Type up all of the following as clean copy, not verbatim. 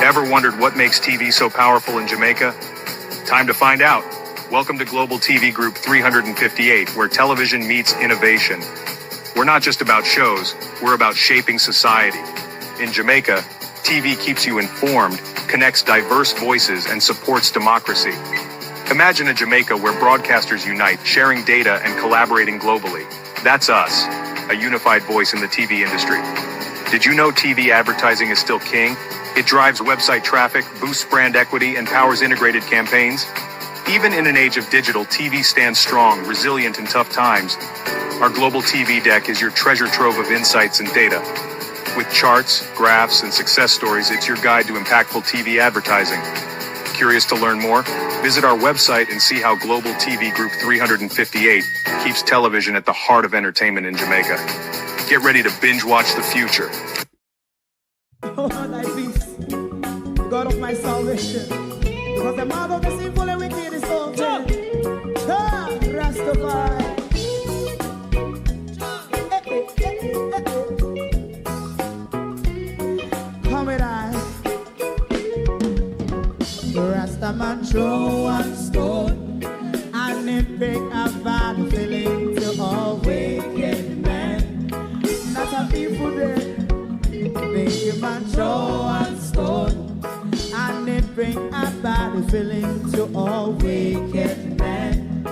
Ever wondered what makes TV so powerful in Jamaica? Time to find out. Welcome to Global TV Group 358, where television meets innovation. We're not just about shows, we're about shaping society. In Jamaica, TV keeps you informed, connects diverse voices, and supports democracy. Imagine a Jamaica where broadcasters unite, sharing data and collaborating globally. That's us, a unified voice in the TV industry. Did you know TV advertising is still king? It drives website traffic, boosts brand equity, and powers integrated campaigns. Even in an age of digital, TV stands strong, resilient in tough times. Our global TV deck is your treasure trove of insights and data. With charts, graphs, and success stories, it's your guide to impactful TV advertising. Curious to learn more? Visit our website and see how Global TV Group 358 keeps television at the heart of entertainment in Jamaica. Get ready to binge watch the future. Oh, thy peace, God of my salvation, because the mouth of the sinful and wicked is open. Rastafari. Come with I. Rastaman throw one stone, and it bring a bad feeling to all wicked men. Not a people there. Make him a throw and stone, and it bring a bad feeling to all wicked men.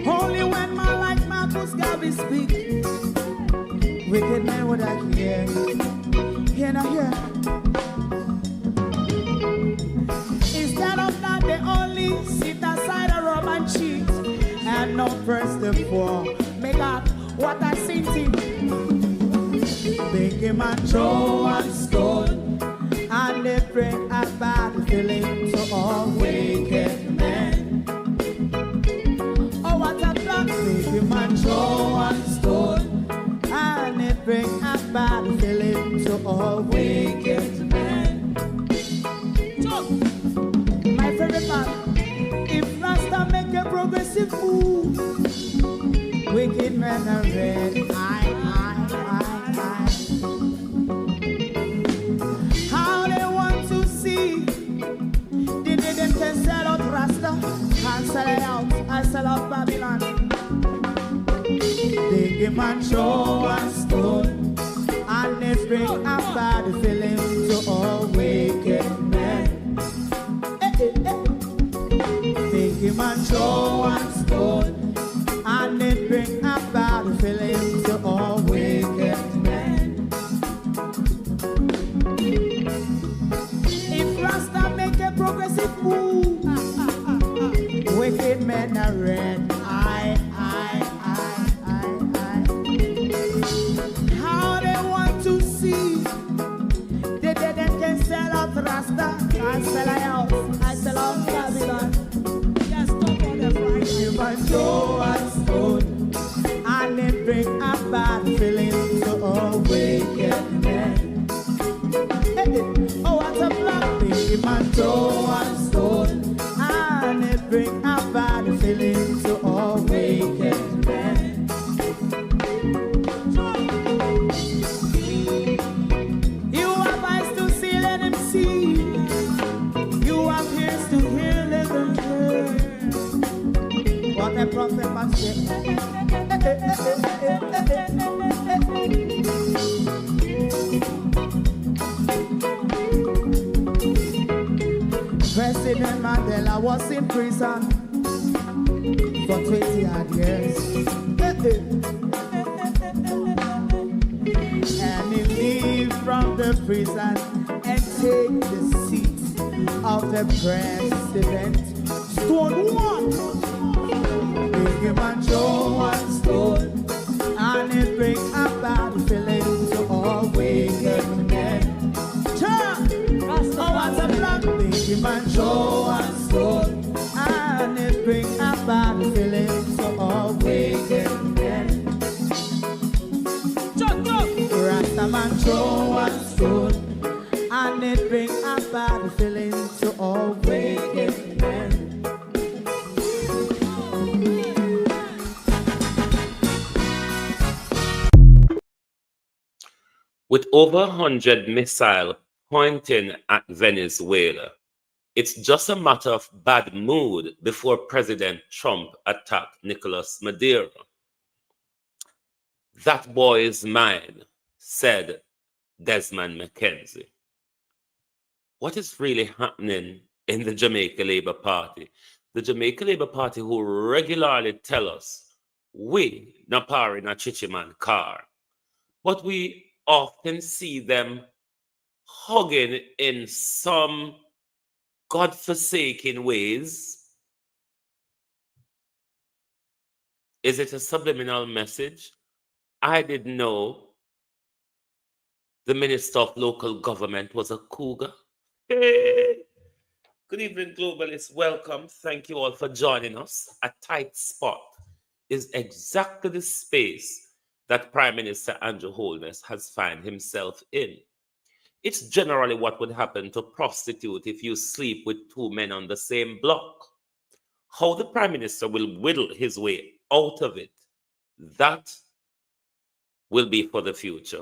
Only when man like Marcus Garvey speak, wicked men would I hear. Hear not hear. Instead of that, they only sit aside and rob and cheat, and not press the poor. Make up what I seen to make him a throw and stone, and they bring a bad feeling to all wicked men. Oh, what a plan! Make him a throw and stone, and they bring a bad feeling to all wicked men. My favorite part, if Rasta make a progressive move, wicked men are red, I. How they want to see, they didn't can sell out Rasta, and sell it out, I sell out Babylon. They give man throw and stone, and they bring a bad feeling to all wicked men. They give man throw and stone, and it bring a bad feeling to all wicked men. If Rasta make a progressive move, wicked men are red. I. How they want to see, they can sell out Rasta, I sell out, I sell out Babylon. Yes, stop on the right. Give a throw and stone, and it bring a bad feeling to all wicked men. Oh, what a black baby man, throw and stone, and it bring a bad feeling to all wicked men. You have eyes to see, let him see. You have ears to hear, let them hear. What a prophet must say. President Mandela was in prison for 20 odd years. And he leave from the prison and take the seat of the president. Stone one. Big him and throw one stone, and it bring a bad feeling to all wicked men. Oh, what's a black? Big him and throw one stone, and it bring a bad feeling to all wicked men. Rastaman throw one stone, and it bring a bad feeling to all wicked men. With over 100 missiles pointing at Venezuela, it's just a matter of bad mood before President Trump attacked Nicolas Maduro. That boy is mine, said Desmond McKenzie. What is really happening in the Jamaica Labour Party? The Jamaica Labour Party who regularly tell us we na par in a chichiman car, but we often see them hugging in some godforsaken ways. Is it a subliminal message? I didn't know the Minister of Local Government was a cougar. Hey. Good evening, globalists. Welcome. Thank you all for joining us. A tight spot is exactly the space that Prime Minister Andrew Holness has found himself in. It's generally what would happen to a prostitute if you sleep with two men on the same block. How the Prime Minister will whittle his way out of it, that will be for the future.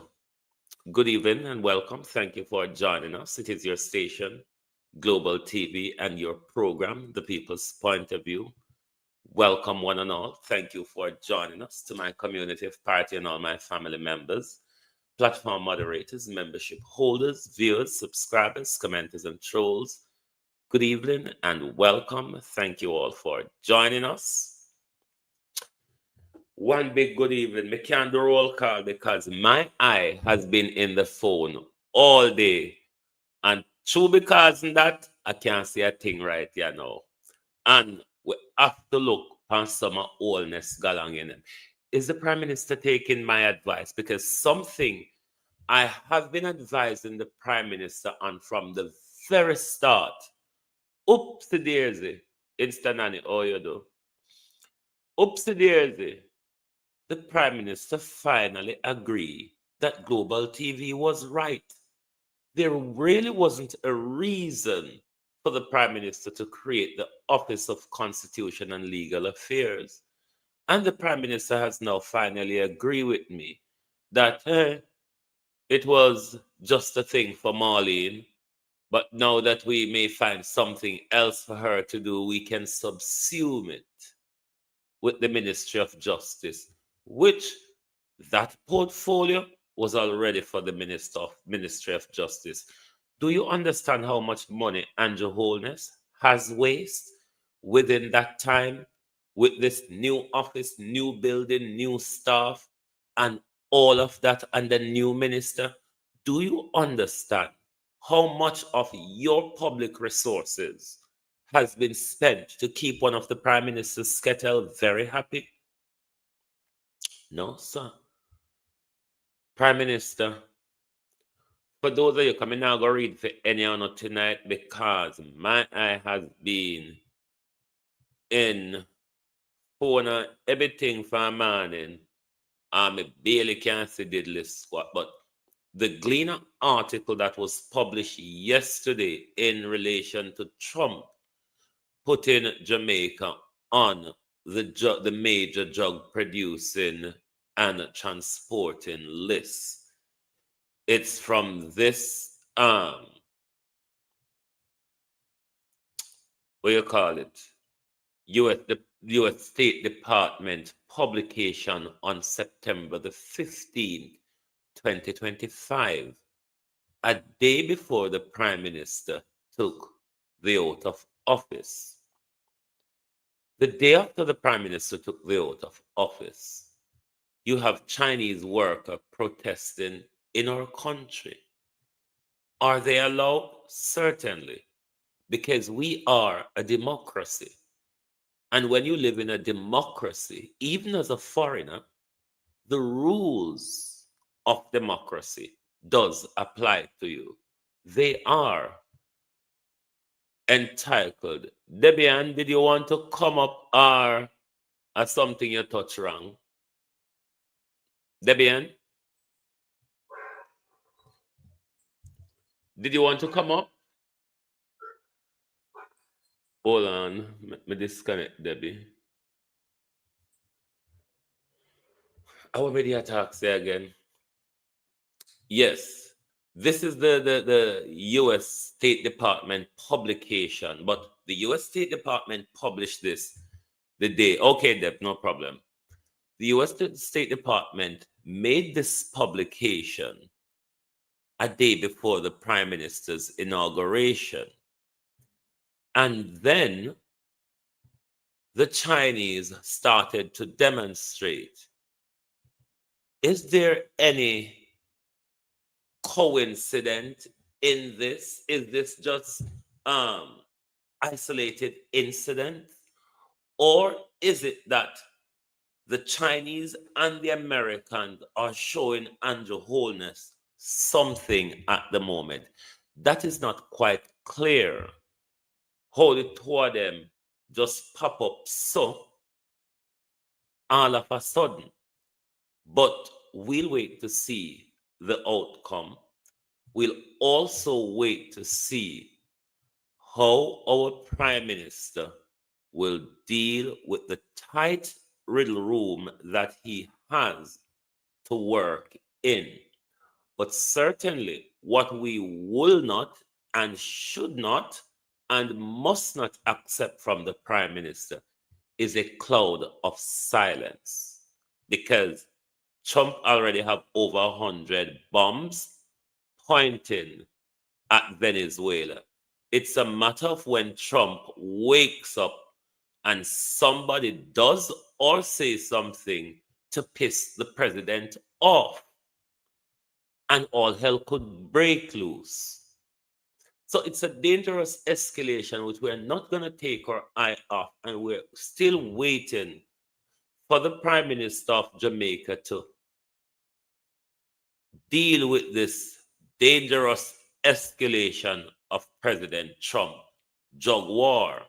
Good evening and welcome. Thank you for joining us. It is your station, Global TV, and your program, The People's Point of View. Welcome, one and all. Thank you for joining us. To my community of party and all my family members, platform moderators, membership holders, viewers, subscribers, commenters, and trolls. Good evening and welcome. Thank you all for joining us. One big good evening. Me can't do roll call because my eye has been in the phone all day. And true because of that, I can't see a thing right here now. And we have to look on some oldness galang in them. Is the Prime Minister taking my advice? Because something I have been advising the Prime Minister on from the very start. Oopsie daisy. Instanani, oh you do. Oopsie daisy. The Prime Minister finally agreed that Global TV was right. There really wasn't a reason for the Prime Minister to create the Office of Constitution and Legal Affairs. And the Prime Minister has now finally agreed with me that it was just a thing for Marlene, but now that we may find something else for her to do, we can subsume it with the Ministry of Justice, which that portfolio was already for the Ministry of Justice. Do you understand how much money Andrew Holness has wasted within that time with this new office, new building, new staff, and all of that, and the new minister? Do you understand how much of your public resources has been spent to keep one of the Prime Minister's skettle very happy? No, sir. Prime Minister, for those of you coming now, go read for any honor tonight because my eye has been in phone everything from morning. I barely can see diddly squat, but the Gleaner article that was published yesterday in relation to Trump putting Jamaica on the major drug producing and transporting list. It's from this what you call it? The US State Department publication on September the 15th, 2025, a day before the Prime Minister took the oath of office. The day after the Prime Minister took the oath of office, you have Chinese workers protesting in our country. Are they allowed? Certainly, because we are a democracy. And when you live in a democracy, even as a foreigner, the rules of democracy does apply to you. They are entitled. Debian, did you want to come up or something you touch wrong? Debian, did you want to come up? Hold on, let me disconnect Debbie. I already attacked say again. Yes, this is the U.S. State Department publication, but the U.S. State Department published this the day. Okay, Deb, no problem. The U.S. State Department made this publication a day before the Prime Minister's inauguration. And then the Chinese started to demonstrate. Is there any coincidence in this? Is this just isolated incident? Or is it that the Chinese and the Americans are showing Andrew Holness something at the moment? That is not quite clear. How the two of them just pop up so all of a sudden. But we'll wait to see the outcome. We'll also wait to see how our Prime Minister will deal with the tight riddle room that he has to work in. But certainly, what we will not and should not and must not accept from the Prime Minister is a cloud of silence, because Trump already have over 100 bombs pointing at Venezuela. It's a matter of when Trump wakes up and somebody does or says something to piss the president off, and all hell could break loose. So it's a dangerous escalation which we're not going to take our eye off, and we're still waiting for the Prime Minister of Jamaica to deal with this dangerous escalation of President Trump drug war.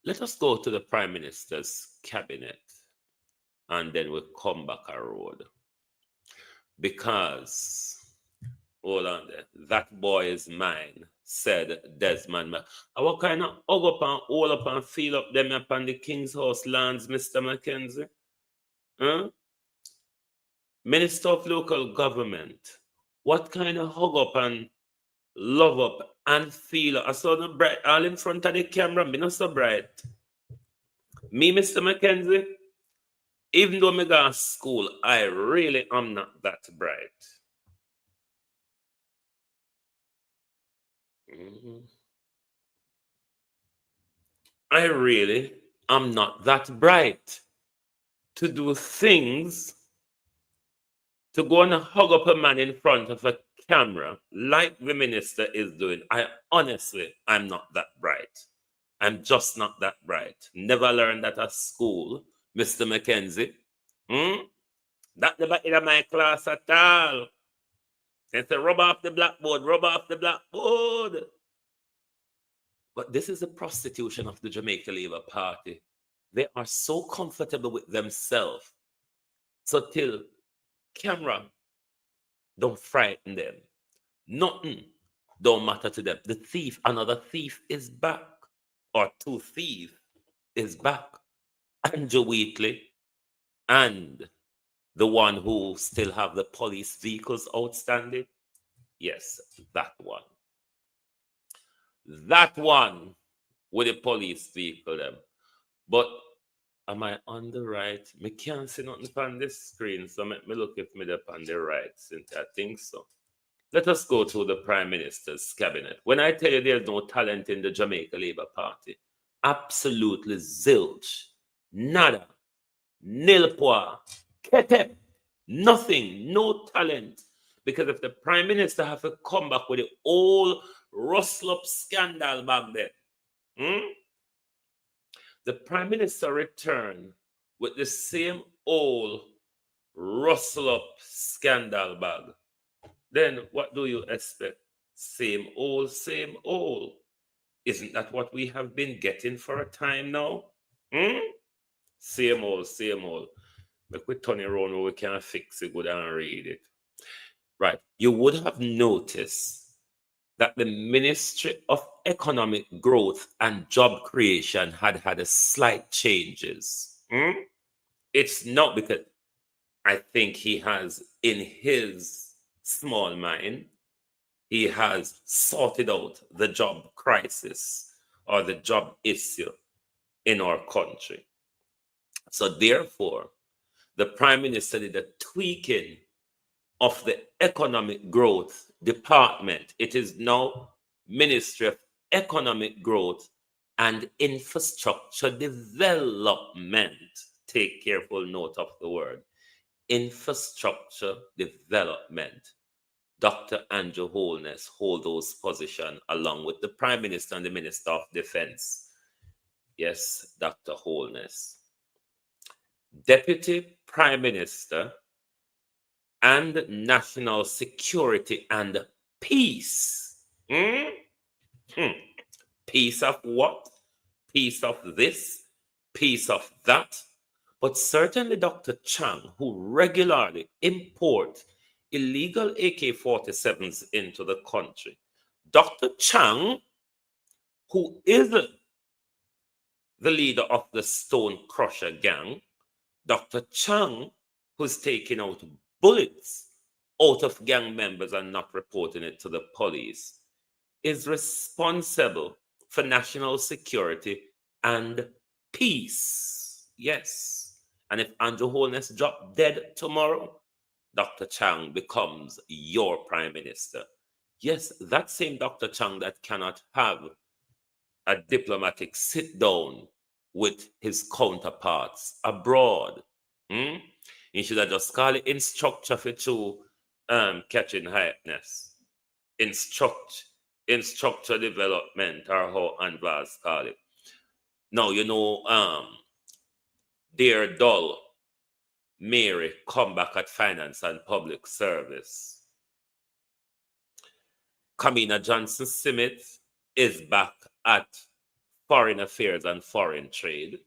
Let us go to the Prime Minister's cabinet and then we'll come back a road. Because, hold on there, that boy is mine, said Desmond. What kind of hug up and hold up and feel up them up on the King's House lands, Mr. Mackenzie? Huh? Minister of Local Government, what kind of hug up and love up and feel up? I saw the bright all in front of the camera, me not so bright. Me, Mr. Mackenzie, even though I go to school, I really am not that bright. I really am not that bright to do things, to go and hug up a man in front of a camera like the minister is doing. I'm not that bright. I'm just not that bright. Never learned that at school, Mr. Mackenzie. That never in my class at all. They say, rub off the blackboard, rub off the blackboard. But this is the prostitution of the Jamaica Labour Party. They are so comfortable with themselves. So till camera don't frighten them. Nothing don't matter to them. The thief, another thief is back. Or two thieves is back. Andrew Wheatley and the one who still have the police vehicles outstanding. Yes, that one. That one with the police vehicle them. But am I on the right? Me can't see nothing on this screen, so let me look if me up on the right, since I think so. Let us go to the Prime Minister's cabinet. When I tell you there's no talent in the Jamaica Labour Party, absolutely zilch, nada, nil pois, ketep, nothing, no talent. Because if the Prime Minister have to come back with the old rustle up scandal back then, the Prime Minister returned with the same old rustle up scandal bag, then what do you expect? Same old, same old. Isn't that what we have been getting for a time now? Same old, same old. Make we turn it around where we can fix it good and read it. Right. You would have noticed that the Ministry of Economic Growth and Job Creation had a slight changes. It's not because I think he has, in his small mind, he has sorted out the job crisis or the job issue in our country. So therefore, the Prime Minister did a tweaking of the Economic Growth Department. It is now Ministry of Economic Growth and Infrastructure Development. Take careful note of the word. Infrastructure Development. Dr. Andrew Holness hold those positions along with the Prime Minister and the Minister of Defense. Yes, Dr. Holness. Deputy Prime Minister and National Security and Peace. Peace of what? Peace of this, piece of that. But certainly Dr. Chang, who regularly import illegal AK-47s into the country. Dr. Chang, who is the leader of the Stone Crusher gang, Dr. Chang, who's taking out bullets out of gang members and not reporting it to the police, is responsible for national security and peace. Yes. And if Andrew Holness dropped dead tomorrow, Dr. Chang becomes your prime minister. Yes, that same Dr. Chang that cannot have a diplomatic sit down with his counterparts abroad. He should have just called it instructor for two catching hypeness. Instructor development, or how Anvas call it. Now, dear dull Mary come back at finance and public service. Kamina Johnson Smith is back at foreign affairs and foreign trade.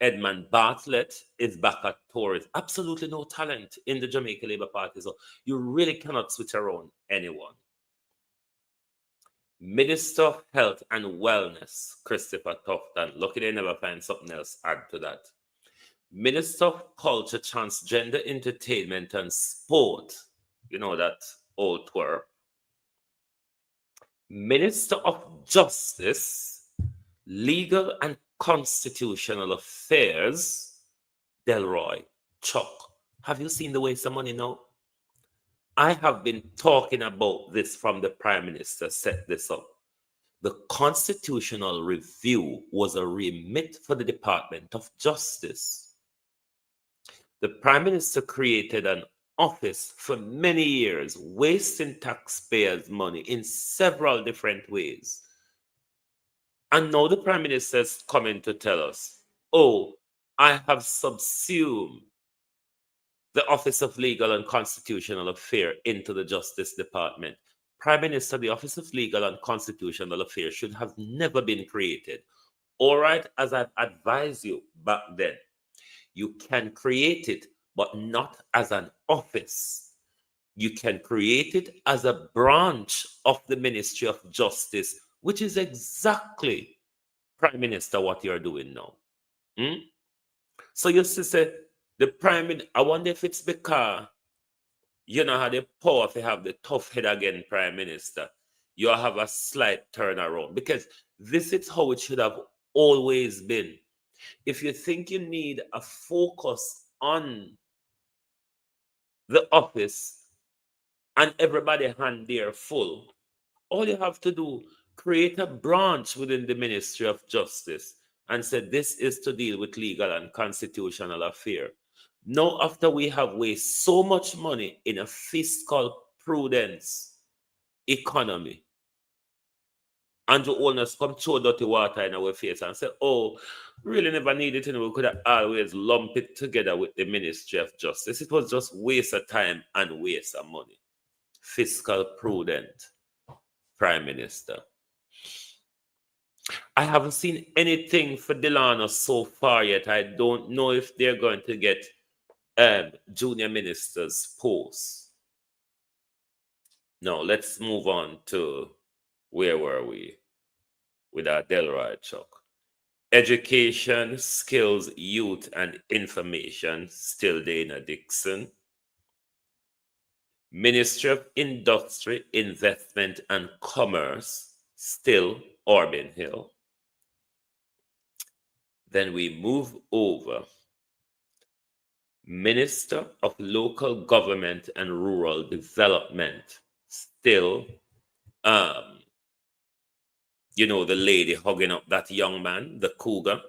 Edmund Bartlett is back at tourism. Absolutely no talent in the Jamaica Labour Party. So you really cannot switch around anyone. Minister of Health and Wellness, Christopher Tufton. Lucky they never find something else add to that. Minister of Culture, Transgender Entertainment and Sport. You know that old twerp. Minister of Justice, Legal and Constitutional Affairs, Delroy Chuck. Have you seen the way some money now? I have been talking about this from the Prime Minister set this up. The constitutional review was a remit for the Department of Justice. The Prime Minister created an office for many years, wasting taxpayers' money in several different ways. And now the Prime Minister is coming to tell us, oh, I have subsumed the Office of Legal and Constitutional Affairs into the Justice Department. Prime Minister, the Office of Legal and Constitutional Affairs should have never been created. All right, as I've advised you back then, you can create it, but not as an office. You can create it as a branch of the Ministry of Justice, which is exactly, Prime Minister, what you're doing now. So you say, the Prime Minister, I wonder if it's because you know how the power to have the tough head again, Prime Minister. You have a slight turnaround, because this is how it should have always been. If you think you need a focus on the office and everybody hand there full, all you have to do, create a branch within the Ministry of Justice and say this is to deal with legal and constitutional affairs. Now, after we have wasted so much money in a fiscal prudence economy, Andrew Holness come throw dirty water in our face and say, oh, really never needed it. We could have always lumped it together with the Ministry of Justice. It was just waste of time and waste of money. Fiscal prudent Prime Minister. I haven't seen anything for Delano so far yet. I don't know if they're going to get junior ministers' posts. Now, let's move on to, where were we? With our Delroy Chuck. Education, Skills, Youth and Information, still Dana Dixon. Ministry of Industry, Investment and Commerce, still Orbin Hill. Then we move over. Minister of Local Government and Rural Development, still, the lady hugging up that young man, the cougar.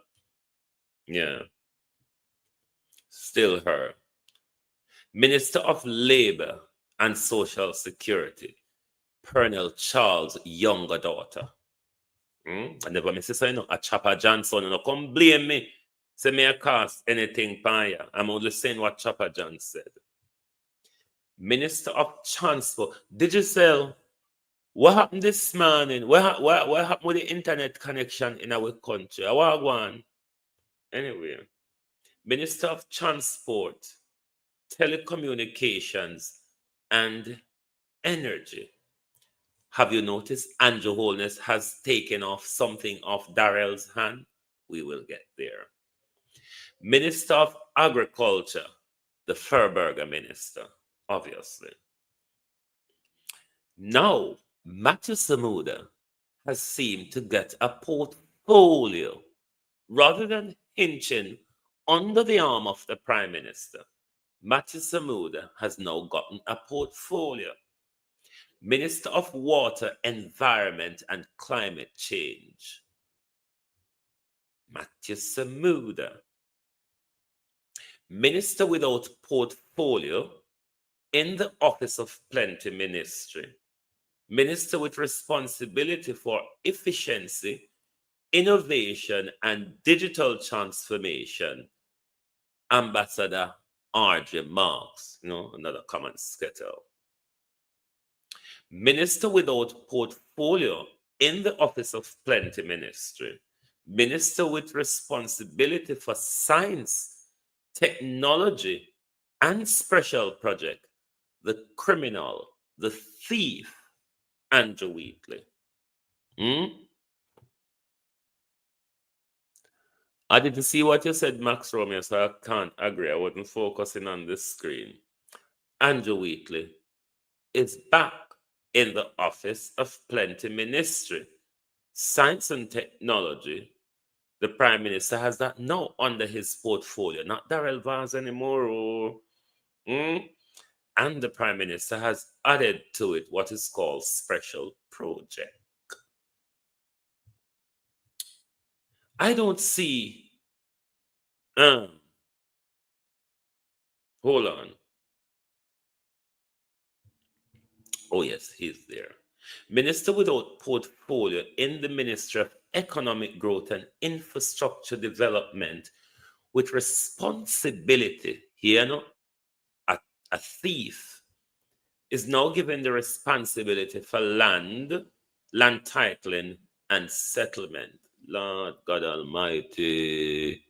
Yeah, still her. Minister of Labor and Social Security, Pernell Charles' younger daughter. I never miss it, a Chopper Johnson, and come blame me. Say me I cost anything by ya. I'm only saying what Chopper John said. Minister of Transport. Digital, what happened this morning? What happened with the internet connection in our country? I want one. Anyway, Minister of Transport, Telecommunications, and Energy. Have you noticed Andrew Holness has taken off something off Darrell's hand? We will get there. Minister of Agriculture, the Furberger minister, obviously. Now, Matthew Samuda has seemed to get a portfolio rather than hinching under the arm of the Prime Minister. Matthew Samuda has now gotten a portfolio. Minister of Water, Environment and Climate Change, Matthew Samuda. Minister without portfolio in the Office of Plenty Ministry. Minister with responsibility for efficiency, innovation, and digital transformation, Ambassador R.J. Marks, another common skettle. Minister without portfolio in the Office of Plenty Ministry. Minister with responsibility for science, technology, and special project, the criminal, the thief, Andrew Wheatley. I didn't see what you said, Max Romeo, so I can't agree. I wasn't focusing on this screen. Andrew Wheatley is back in the Office of Plenty Ministry. Science and Technology, the Prime Minister has that now under his portfolio, not Darrell Vaz anymore. And the Prime Minister has added to it what is called Special Project. I don't see. Hold on. Oh, yes, he's there. Minister without portfolio in the Ministry of Economic Growth and Infrastructure Development with responsibility, a thief is now given the responsibility for land titling, and settlement. Lord God Almighty.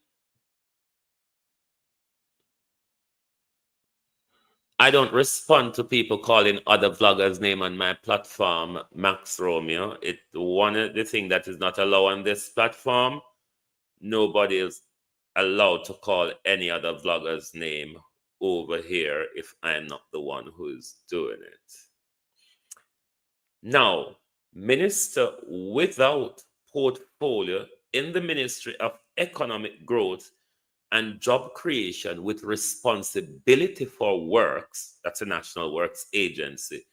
I don't respond to people calling other vloggers' name on my platform, Max Romeo. It's one of the things that is not allowed on this platform. Nobody is allowed to call any other vlogger's name over here if I'm not the one who's doing it. Now, Minister without portfolio in the Ministry of Economic Growth and Job Creation with responsibility for works, that's a National Works Agency,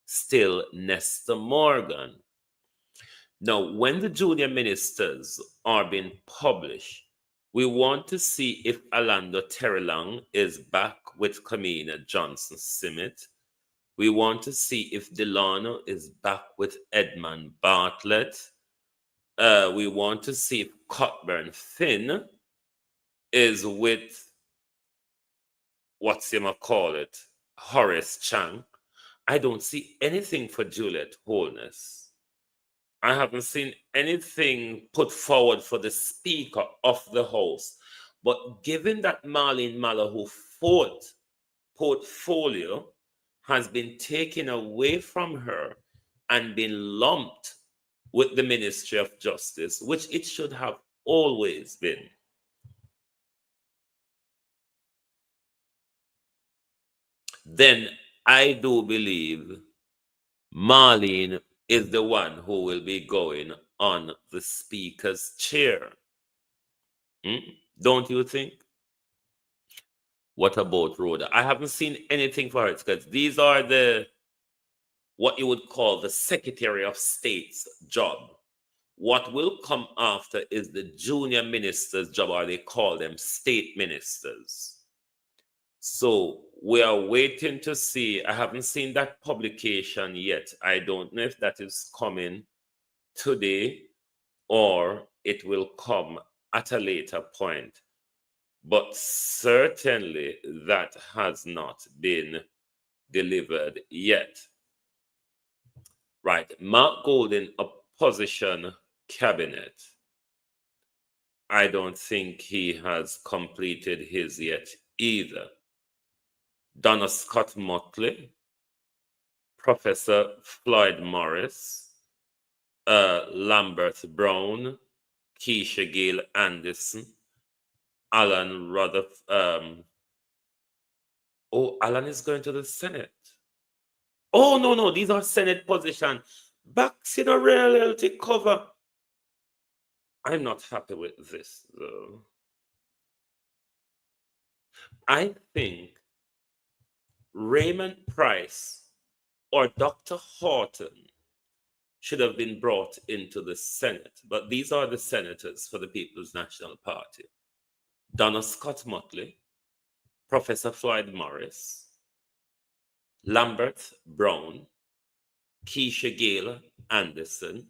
still Nestor Morgan. Now, when the junior ministers are being published, we want to see if Orlando Terrelang is back with Kamina Johnson-Simmet. We want to see if Delano is back with Edmund Bartlett. We want to see if Cockburn Finn is with, Horace Chang. I don't see anything for Juliet Holness. I haven't seen anything put forward for the Speaker of the House. But given that Marlene Mallahu fourth portfolio has been taken away from her and been lumped with the Ministry of Justice, which it should have always been. Then I do believe Marlene is the one who will be going on the speaker's chair. Don't you think? What about Rhoda? I haven't seen anything for her because these are what you would call the Secretary of State's job. What will come after is the junior minister's job, or they call them state ministers. So we are waiting to see. I haven't seen that publication yet. I don't know if that is coming today or it will come at a later point. But certainly that has not been delivered yet. Right. Mark Golding, opposition cabinet. I don't think he has completed his yet either. Donna Scott Motley, Professor Floyd Morris, Lambert Brown, Keisha Gale Anderson, Alan Rutherford. Alan is going to the Senate. Oh, no, these are Senate positions. Back to the reality cover. I'm not happy with this, though. I think Raymond Price or Dr. Horton should have been brought into the Senate. But these are the senators for the People's National Party. Donna Scott Motley, Professor Floyd Morris, Lambert Brown, Keisha Gale Anderson,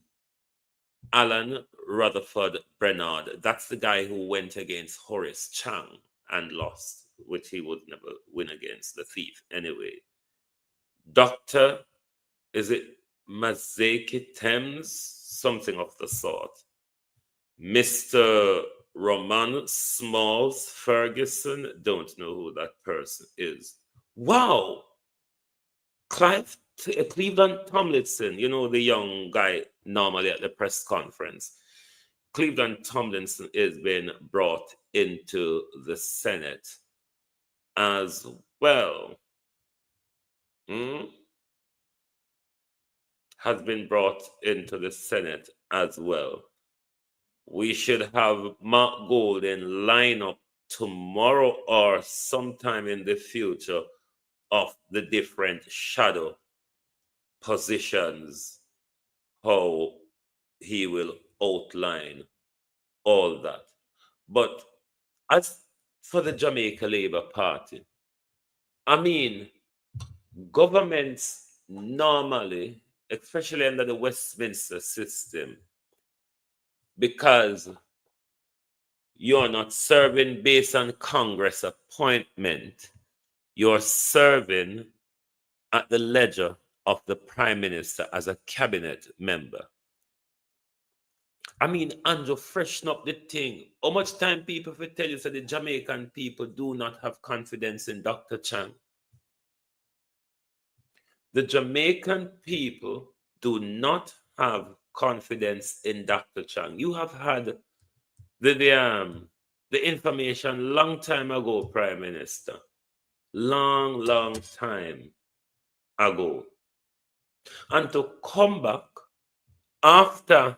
Alan Rutherford Bernard. That's the guy who went against Horace Chang and lost, which he would never win against the thief anyway. Dr. Is it Mazeki Thames? Something of the sort. Mr. Roman Smalls Ferguson. Don't know who that person is. Wow. Cleveland Tomlinson, you know, the young guy normally at the press conference. Cleveland Tomlinson is being brought into the Senate as well. Has been brought into the Senate as well. We should have Mark Golding line up tomorrow or sometime in the future of the different shadow positions, how he will outline all that. But as for the Jamaica Labour Party, I mean, governments normally, especially under the Westminster system, because you're not serving based on Congress appointment, you're serving at the leisure of the Prime Minister as a cabinet member. I mean, Andrew, freshen up the thing. How much time people will tell you that the Jamaican people do not have confidence in Dr. Chang? The Jamaican people do not have confidence in Dr. Chang. You have had the information long time ago, Prime Minister. Long time ago. And to come back after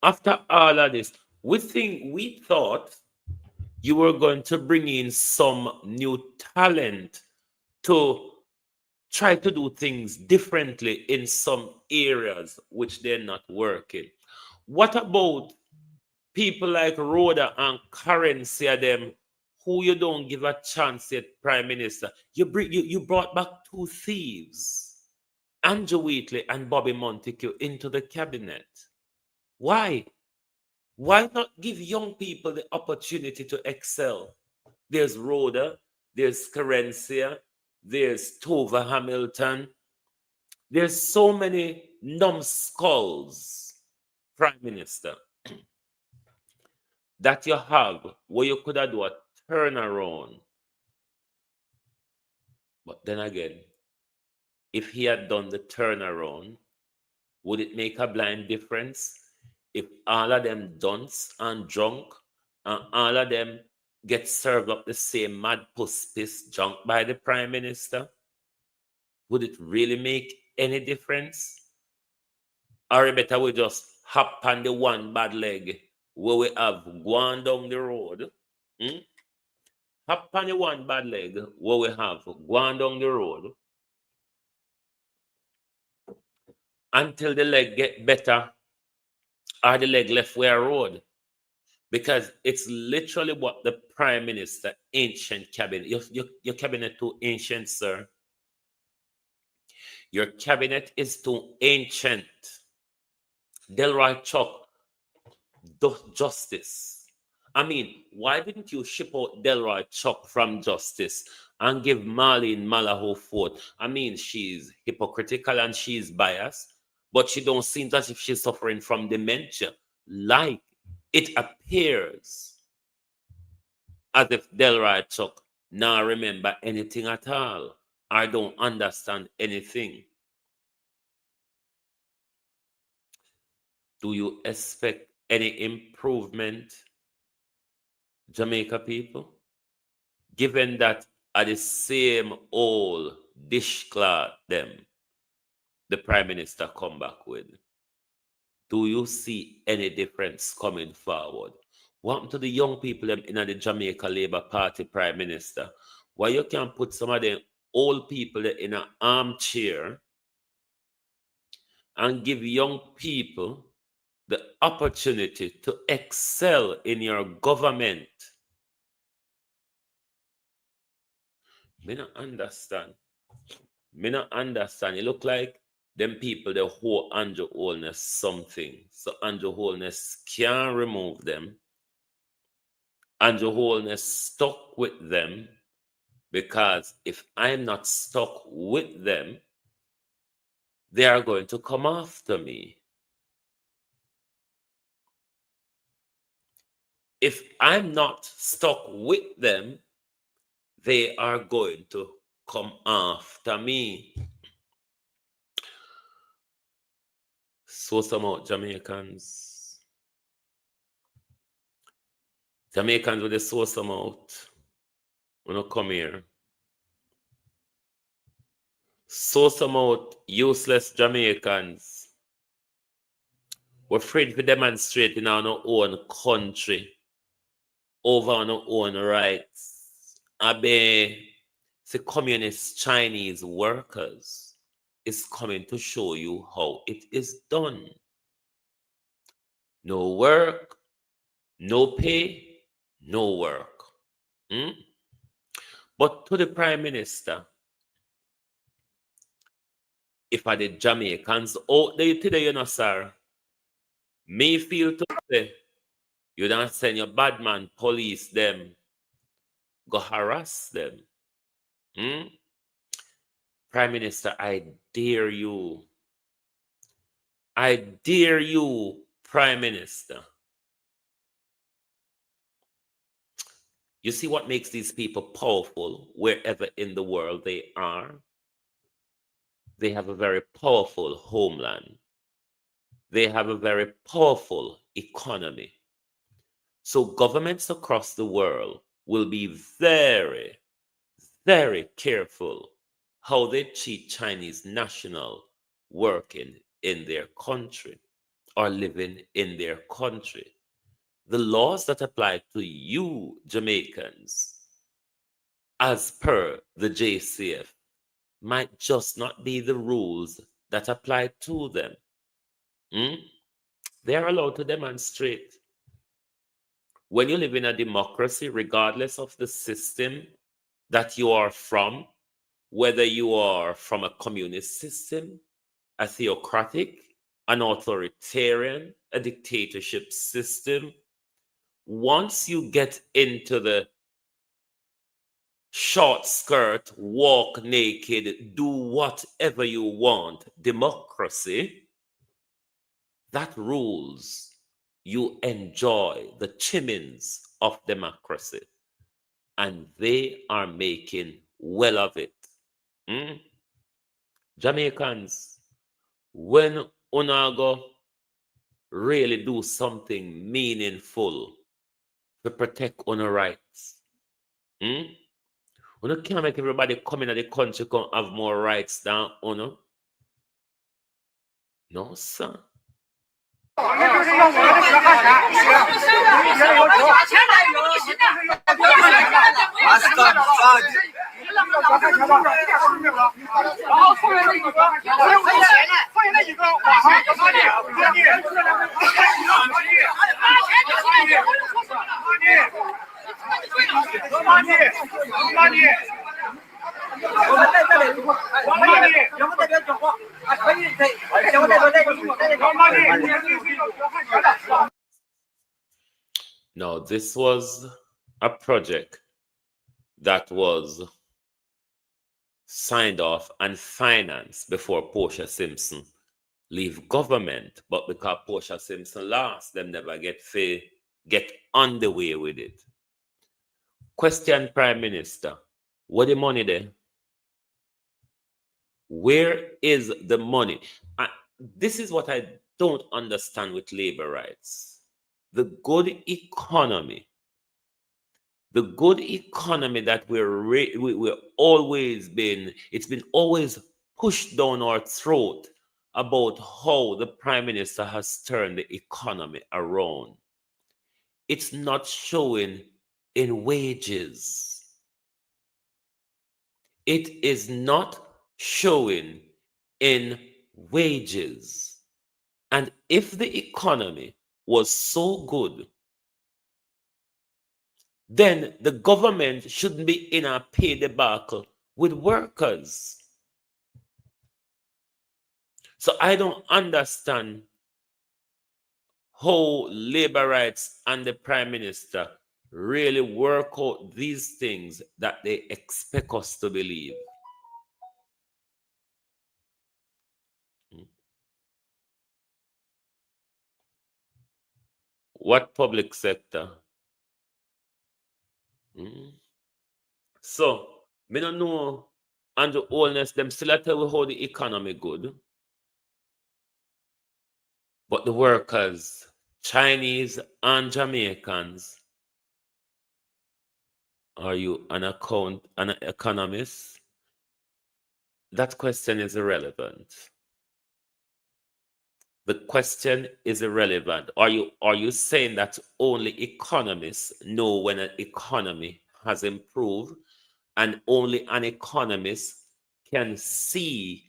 all of this, we thought you were going to bring in some new talent to try to do things differently in some areas which they're not working. What about people like Rhoda and Currency of them who you don't give a chance yet, Prime Minister? You brought back two thieves, Andrew Wheatley and Bobby Montague, into the cabinet. Why? Why not give young people the opportunity to excel? There's Rhoda, there's Carencia, there's Tova Hamilton. There's so many numbskulls, Prime Minister, that you have where you could have do a turnaround. But then again, if he had done the turnaround, Would it make a blind difference if all of them dunce and drunk and all of them get served up the same mad puss piss junk by the Prime Minister? Would it really make any difference? Or better we just hop on the one bad leg where we have gone down the road. Hop on the one bad leg where we have gone down the road until the leg get better or the leg left where road. Because it's literally what the Prime Minister, ancient cabinet, your cabinet too ancient, sir. Your cabinet is too ancient. Delroy Chuck, justice. I mean, why didn't you ship out Delroy Chuck from justice and give Marlene Malaho forth? I mean, she's hypocritical and she's biased, but she don't seem as if she's suffering from dementia. Like it appears as if Delroy Chuck now remember anything at all. I don't understand anything. Do you expect any improvement, Jamaica people? Given that are the same old dishcloth them the Prime Minister come back with. Do you see any difference coming forward? What happened to the young people them in the Jamaica Labour Party Prime Minister? Why you can't put some of the old people in an armchair and give young people the opportunity to excel in your government? Me not understand. Me not understand. It look like them people they hold Andrew Holness something. So Andrew Holness can't remove them. Andrew Holness stuck with them because if I'm not stuck with them, they are going to come after me. If I'm not stuck with them, they are going to come after me. So some out Jamaicans. Jamaicans with the source them out. When you come here. So some out useless Jamaicans. We're afraid to demonstrate in our own country over our own rights. Abe, the communist Chinese workers is coming to show you how it is done. No work, no pay, no work. But to the Prime Minister, if I the Jamaicans out there today, you know, sir, me feel to say, you don't send your bad man police them, go harass them. Prime Minister, I dare you. I dare you, Prime Minister. You see what makes these people powerful wherever in the world they are? They have a very powerful homeland. They have a very powerful economy. So governments across the world will be very, very careful how they treat Chinese national working in their country or living in their country. The laws that apply to you, Jamaicans, as per the JCF, might just not be the rules that apply to them. They are allowed to demonstrate. When you live in a democracy, regardless of the system that you are from, whether you are from a communist system, a theocratic, an authoritarian, a dictatorship system, once you get into the short skirt, walk naked, do whatever you want democracy, that rules. You enjoy the chimneys of democracy. And they are making well of it. Jamaicans, when unago really do something meaningful to protect our rights. Hmm? We can't make everybody come into the country come have more rights than honor. No, sir. Now, this was a project that was signed off and financed before Portia Simpson leave government, but because Portia Simpson lost, them never get on the way with it. Question, Prime Minister, where the money there? Where is the money? This is what I don't understand with labor rights. The good economy that we're always been, it's been always pushed down our throat about how the Prime Minister has turned the economy around. It's not showing in wages. It is not showing in wages. And if the economy was so good, then the government shouldn't be in a pay debacle with workers. So I don't understand how labor rights and the Prime Minister really work out these things that they expect us to believe. What public sector? So, me don't know, Andrew Holness, them still tell we how the economy good. But the workers, Chinese and Jamaicans, are you an economist? That question is irrelevant. The question is irrelevant. Are you saying that only economists know when an economy has improved, and only an economist can see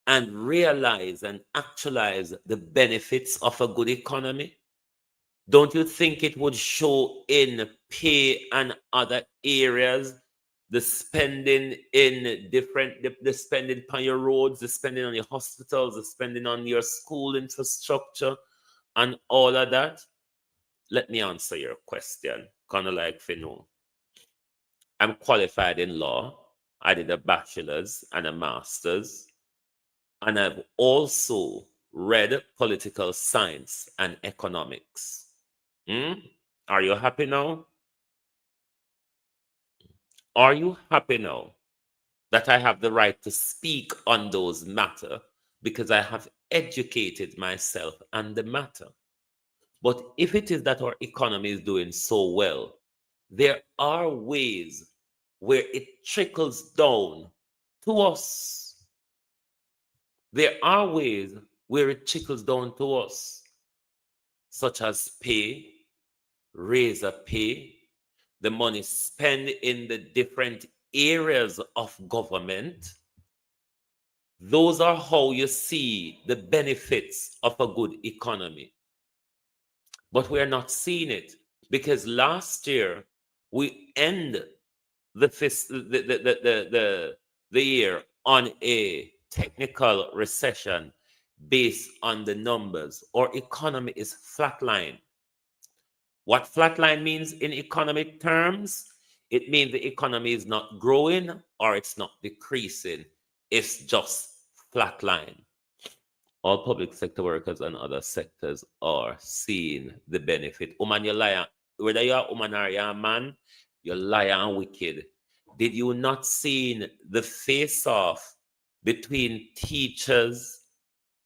and realize and actualize the benefits of a good economy? Don't you think it would show in pay and other areas? The spending in the spending on your roads, the spending on your hospitals, the spending on your school infrastructure, and all of that? Let me answer your question. Kind of like you know, I'm qualified in law. I did a bachelor's and a master's, and I've also read political science and economics. Are you happy now? Are you happy now that I have the right to speak on those matters because I have educated myself on the matter? But if it is that our economy is doing so well, there are ways where it trickles down to us. There are ways where it trickles down to us, such as pay, raise a pay, the money spent in the different areas of government. Those are how you see the benefits of a good economy. But we're not seeing it because last year we end the year on a technical recession based on the numbers. Our economy is flatline. What flatline means in economic terms? It means the economy is not growing or it's not decreasing. It's just flatline. All public sector workers and other sectors are seeing the benefit. Woman, you liar. Whether you're a woman or you're a man, you're liar and wicked. Did you not see the face-off between teachers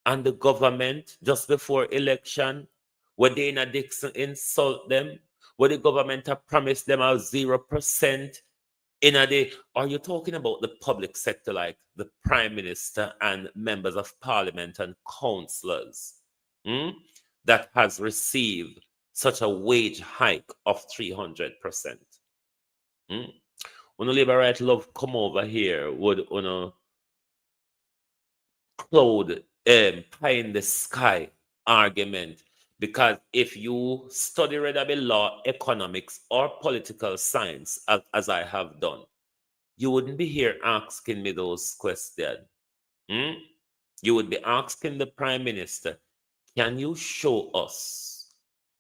and the government just before election, where Dana Dixon insult them, where the government have promised them a 0% in a day. Are you talking about the public sector like the prime minister and members of parliament and councillors that has received such a wage hike of 300%? When the labor right love come over here, would cloud pie in the sky argument, because if you study whether be law, economics, or political science, as I have done, you wouldn't be here asking me those questions. You would be asking the prime minister, can you show us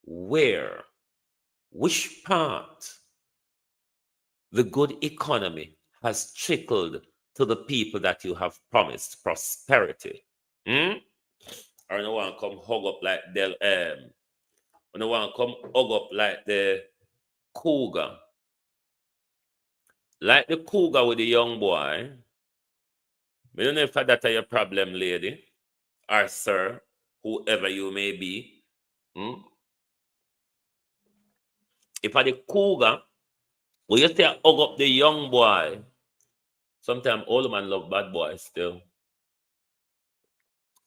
which part the good economy has trickled to the people that you have promised prosperity? Or no one come hug up like no one come hug up like the cougar. Like the cougar with the young boy. I don't know if that's your problem, lady, or sir, whoever you may be. If I the cougar, will you say hug up the young boy? Sometimes old man love bad boys still.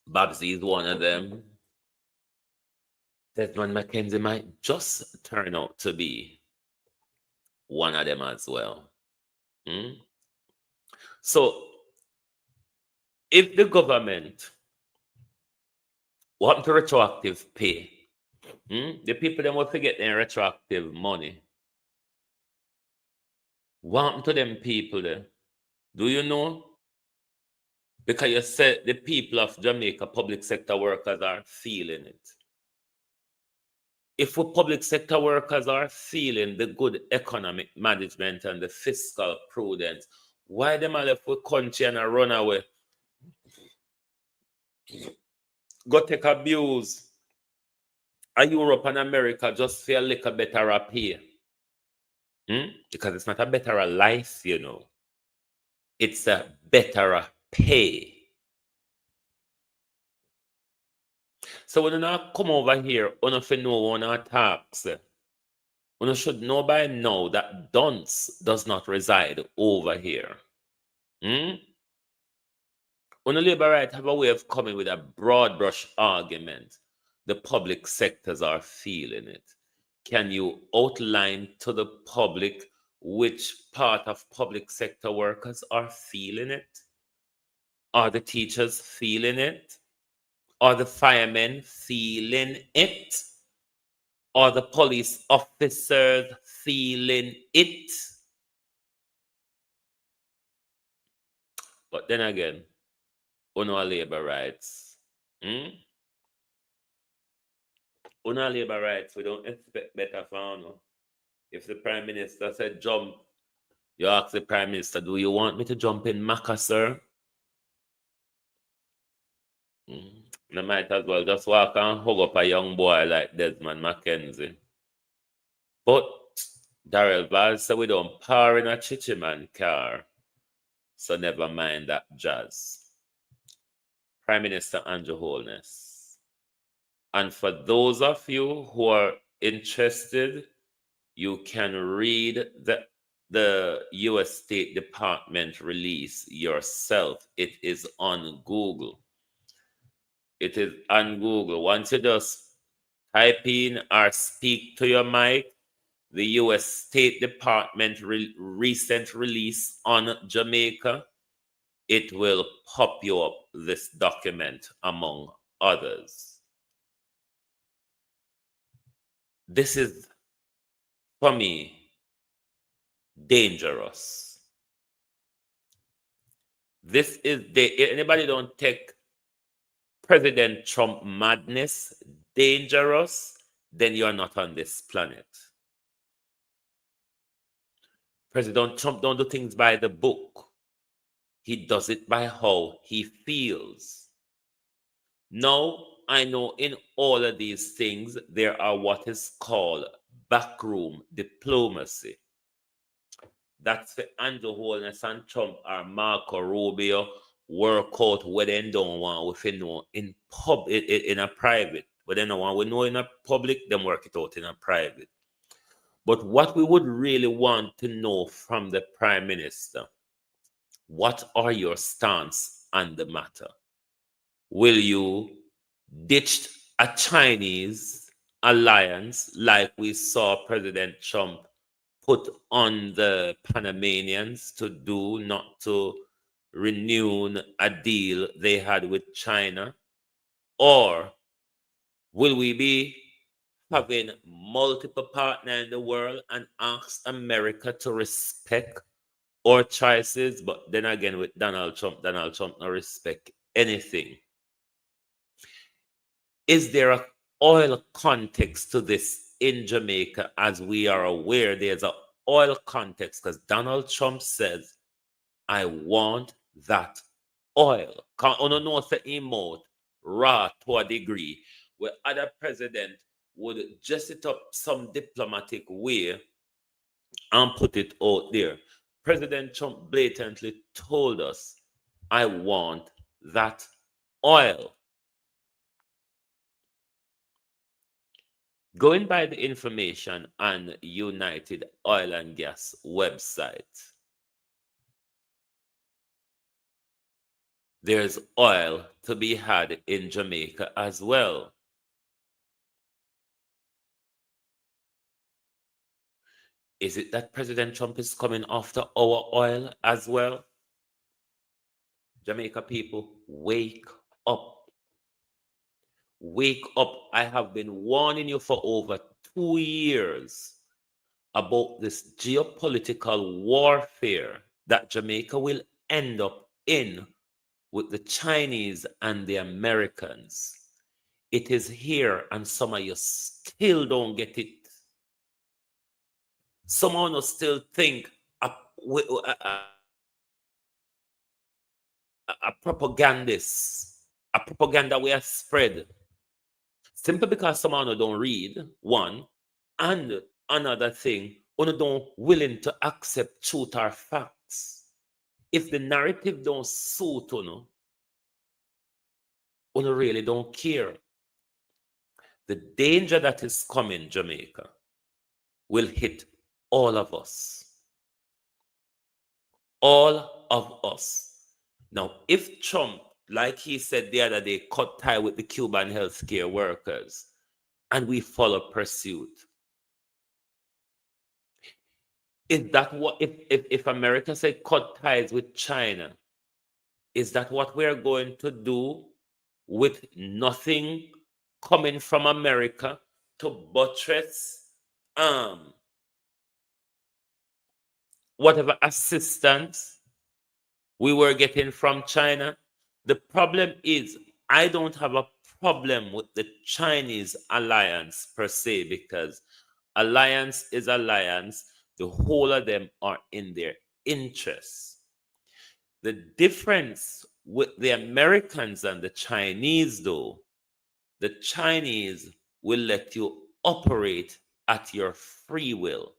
Babsy is one of them. Desmond Mackenzie might just turn out to be one of them as well. So, if the government want to retroactive pay, the people them will forget their retroactive money. Want to them people there? Do you know? Because you said the people of Jamaica, public sector workers, are feeling it. If we public sector workers are feeling the good economic management and the fiscal prudence, why them all left with country and a run away? Go take abuse Europe and America just feel like a better up here. Because it's not a better life, you know. It's a better pay. So when you not come over here, you know one of tax. You should know by now that dunce does not reside over here. When the labor right have a way of coming with a broad brush argument, the public sectors are feeling it. Can you outline to the public which part of public sector workers are feeling it? Are the teachers feeling it? Are the firemen feeling it? Are the police officers feeling it? But then again, on our labor rights, on our labor rights, we don't expect better from you. If the prime minister said jump, you ask the prime minister, do you want me to jump in Maca, sir? I might as well just walk and hug up a young boy like Desmond Mackenzie. But Darrell Val said we don't power in a Chichiman car, so never mind that jazz. Prime Minister Andrew Holness. And for those of you who are interested, you can read the U.S. State Department release yourself. It is on Google. It is on Google. Once you just type in or speak to your mic, the U.S. State Department recent release on Jamaica, it will pop you up this document among others. This is, for me, dangerous. This is, anybody don't take President Trump madness dangerous, then you're not on this planet. President Trump don't do things by the book. He does it by how he feels. Now, I know in all of these things, there are what is called backroom diplomacy. That's for Andrew Holness and Trump or Marco Rubio work out what they don't want within know in in a private. But they don't want we know in a public, them work it out in a private. But what we would really want to know from the Prime Minister, what are your stance on the matter? Will you ditch a Chinese alliance like we saw President Trump put on the Panamanians to do, not to renew a deal they had with China? Or will we be having multiple partners in the world and ask America to respect our choices? But then again, with Donald Trump not respect anything. Is there an oil context to this in Jamaica? As we are aware, there's an oil context because Donald Trump says, I want that oil. Can you know say emote raw to a degree where other president would just it up some diplomatic way and put it out there. President Trump blatantly told us, I want that oil. Going by the information on United Oil and Gas website, there's oil to be had in Jamaica as well. Is it that President Trump is coming after our oil as well? Jamaica people, wake up. Wake up. I have been warning you for over 2 years about this geopolitical warfare that Jamaica will end up in with the Chinese and the Americans. It is here, and some of you still don't get it. Some of you still think a propagandist, a propaganda we have spread simply because some of you don't read, one, and another thing, you don't willing to accept truth or facts. If the narrative don't suit you, you really don't care. The danger that is coming, Jamaica, will hit all of us. All of us. Now, if Trump, like he said the other day, cut tie with the Cuban healthcare workers, and we follow pursuit, is that what, if America said cut ties with China, is that what we're going to do with nothing coming from America to buttress whatever assistance we were getting from China? The problem is, I don't have a problem with the Chinese alliance per se, because alliance is alliance. The whole of them are in their interests. The difference with the Americans and the Chinese, though, the Chinese will let you operate at your free will.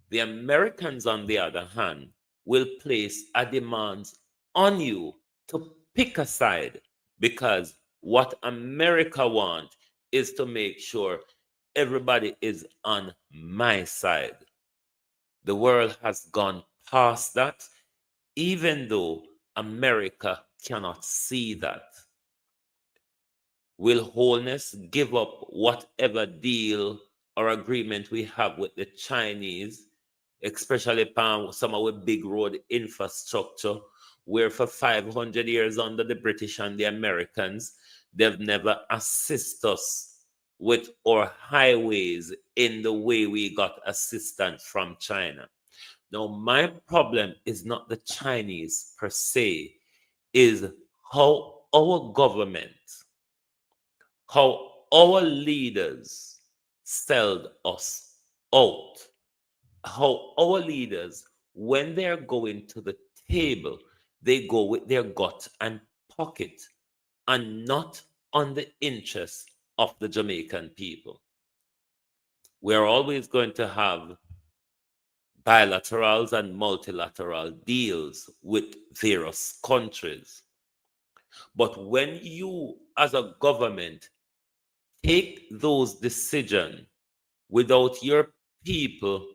The Americans, on the other hand, will place a demand on you to pick a side, because what America wants is to make sure everybody is on my side. The world has gone past that, even though America cannot see that. Will Holness give up whatever deal or agreement we have with the Chinese, especially upon some of the big road infrastructure, where for 500 years under the British and the Americans, they've never assisted us with our highways in the way we got assistance from China. Now, my problem is not the Chinese per se, is how our government, how our leaders sold us out. How our leaders, when they're going to the table, they go with their gut and pocket and not on the interests of the Jamaican people. We're always going to have bilaterals and multilateral deals with various countries. But when you, as a government, take those decisions without your people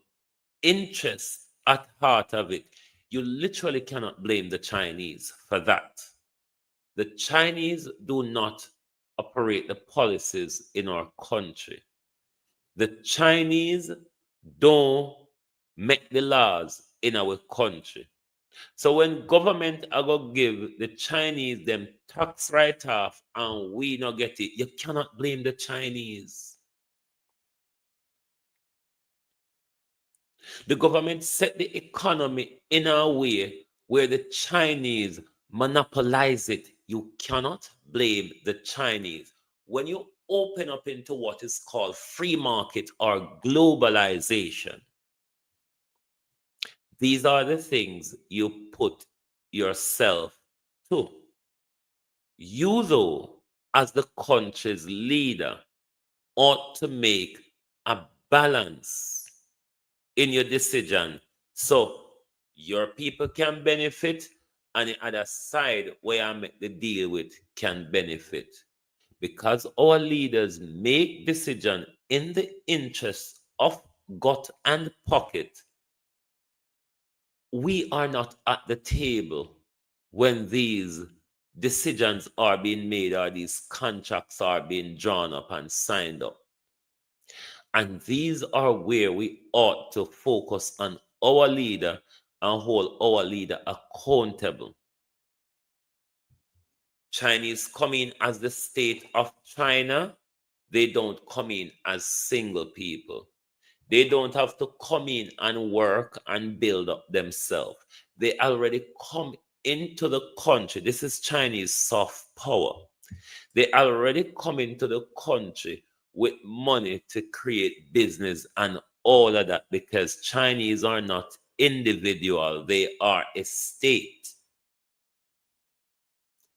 interest at heart of it, you literally cannot blame the Chinese for that. The Chinese do not operate the policies in our country. The Chinese don't make the laws in our country. So when government are going to give the Chinese them tax write-off and we not get it, you cannot blame the Chinese. The government set the economy in a way where the Chinese monopolize it. You cannot blame the Chinese. When you open up into what is called free market or globalization, these are the things you put yourself to. You, though, as the country's leader, ought to make a balance in your decision so your people can benefit and the other side where I make the deal with can benefit. Because our leaders make decisions in the interest of gut and pocket, we are not at the table when these decisions are being made or these contracts are being drawn up and signed up. And these are where we ought to focus on our leader and hold our leader accountable. Chinese come in as the state of China. They don't come in as single people. They don't have to come in and work and build up themselves. They already come into the country. This is Chinese soft power. They already come into the country with money to create business and all of that because Chinese are not individual. They are a state.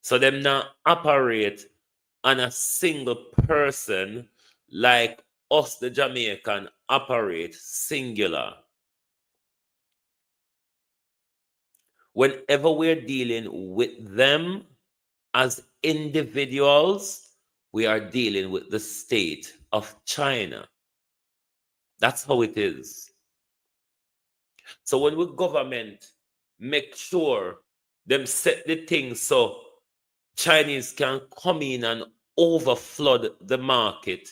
So them not operate on a single person like us, the Jamaican, operate singular. Whenever we're dealing with them as individuals, we are dealing with the state of China. That's how it is. So when we government make sure them set the things so Chinese can come in and overflood the market,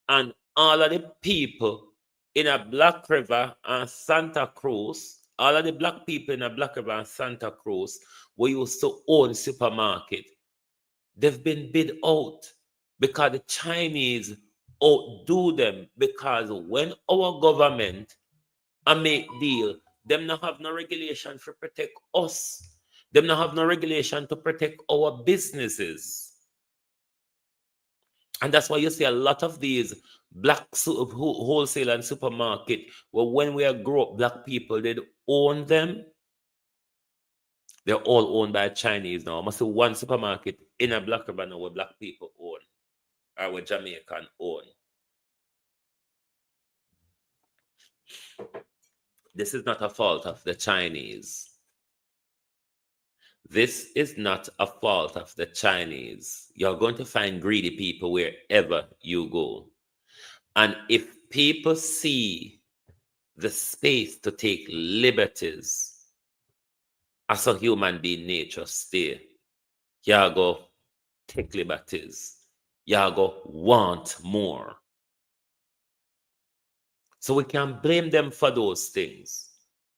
and all of the people in a Black River and Santa Cruz, all of the black people in a Black River and Santa Cruz who used to own supermarket, they've been bid out because the Chinese outdo them. Because when our government make deal, them not have no regulation to protect us. Them not have no regulation to protect our businesses. And that's why you see a lot of these black wholesale and supermarket, well, when we are grow up, black people, they own them. They're all owned by Chinese now. I must say one supermarket in a Black River now where black people own, or where Jamaican own. This is not a fault of the Chinese. This is not a fault of the Chinese. You're going to find greedy people wherever you go. And if people see the space to take liberties as a human being nature stay, you go take liberties. You go want more. So we can blame them for those things.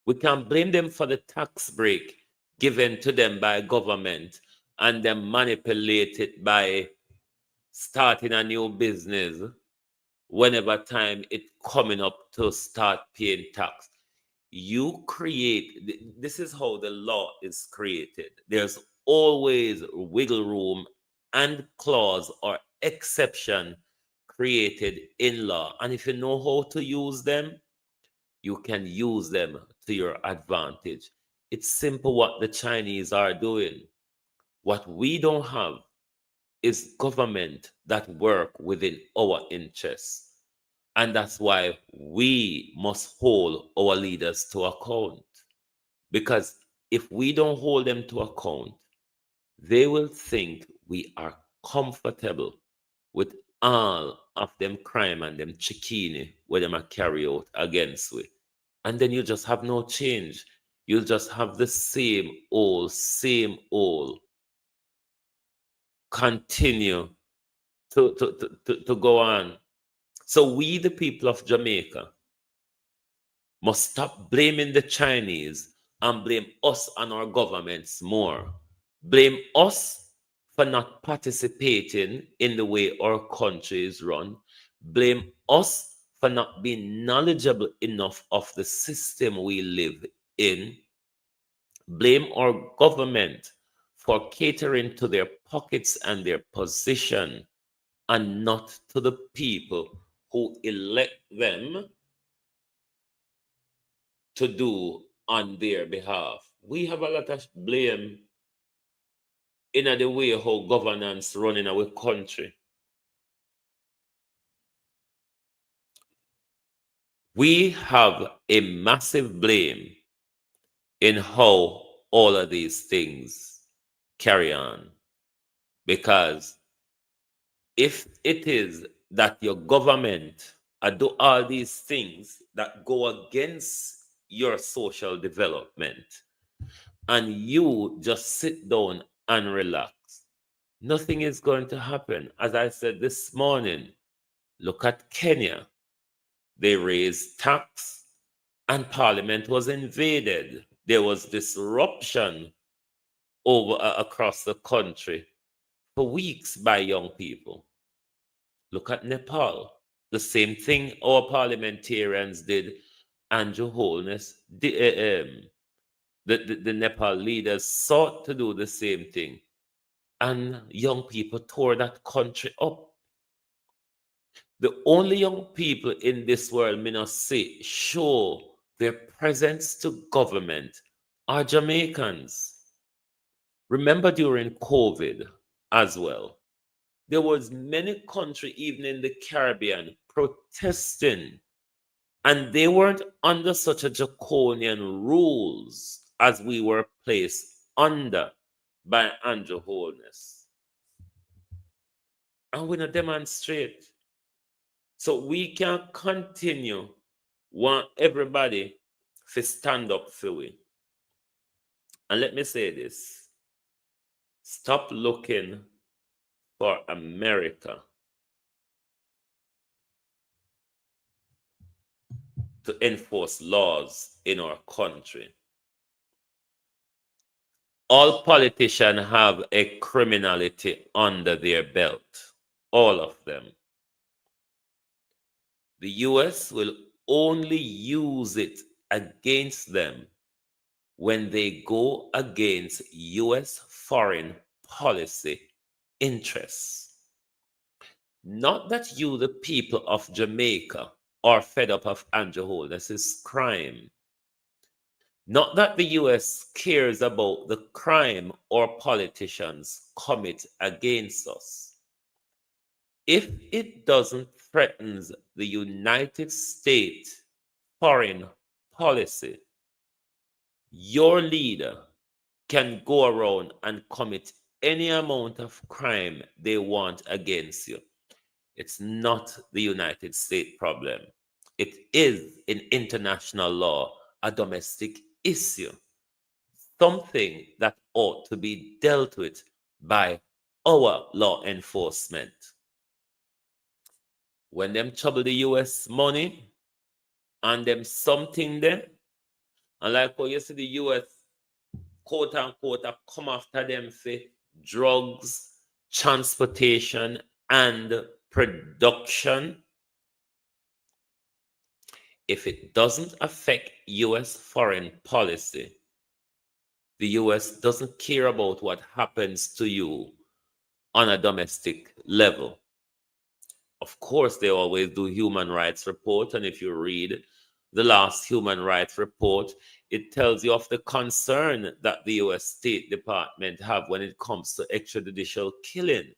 We can blame them for the tax break given to them by government and them manipulate it by starting a new business whenever time it coming up to start paying tax. You create, this is how the law is created. There's always wiggle room and clause or exception created in law. And if you know how to use them, you can use them to your advantage. It's simple what the Chinese are doing. What we don't have is government that work within our interests. And that's why we must hold our leaders to account. Because if we don't hold them to account, they will think we are comfortable with all of them crime and them chickini where them are carry out against we. And then you just have no change. You'll just have the same old, continue to go on. So we, the people of Jamaica, must stop blaming the Chinese and blame us and our governments more. Blame us for not participating in the way our country is run. Blame us for not being knowledgeable enough of the system we live in. Blame our government for catering to their pockets and their position and not to the people who elect them to do on their behalf. We have a lot of blame in the way how governance run in our country. We have a massive blame in how all of these things carry on. Because if it is that your government do all these things that go against your social development, and you just sit down and relax, nothing is going to happen. As I said this morning, look at Kenya. They raised tax and parliament was invaded. There was disruption over across the country for weeks by young people. Look at Nepal. The same thing our parliamentarians did. Andrew Holness, the Nepal leaders sought to do the same thing. And young people tore that country up. The only young people in this world, me not say, show their presence to government are Jamaicans. Remember during COVID as well, there was many countries, even in the Caribbean, protesting, and they weren't under such a draconian rules as we were placed under by Andrew Holness. And we're going to demonstrate. So we can continue want everybody to stand up for we. And let me say this. Stop looking for America to enforce laws in our country. All politicians have a criminality under their belt. All of them. The US will only use it against them when they go against US foreign policy interests. Not that you, the people of Jamaica, are fed up of Andrew Holness's crime. Not that the US cares about the crime our politicians commit against us. If it doesn't threaten the United States foreign policy, your leader can go around and commit any amount of crime they want against you. It's not the United States problem. It is, in international law, a domestic issue, something that ought to be dealt with by our law enforcement. When them trouble the US money and them something there, and like how you see the US quote unquote come after them for drugs, transportation, and production. If it doesn't affect US foreign policy, the US doesn't care about what happens to you on a domestic level. Of course, they always do human rights report, and if you read the last human rights report, it tells you of the concern that the US State Department have when it comes to extrajudicial killing.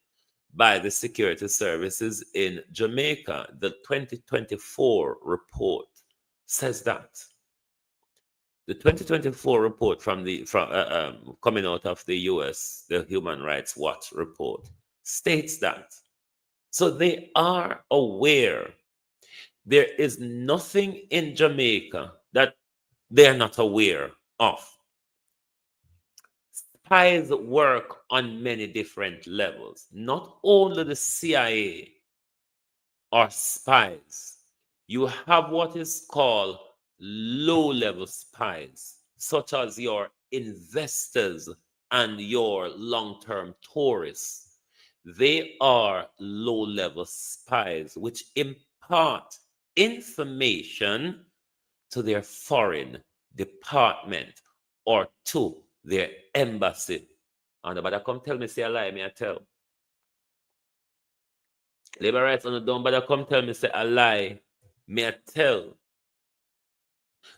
by the security services in Jamaica. The 2024 report says that. The 2024 report coming out of the US, the Human Rights Watch report, states that. So they are aware. There is nothing in Jamaica that they are not aware of. Spies work on many different levels. Not only the CIA are spies. You have what is called low-level spies, such as your investors and your long-term tourists. They are low-level spies which impart information to their foreign department or to their embassy. And nobody come tell me, say a lie, me I tell. Labor rights on the don't bother come tell me, say a lie, me I tell.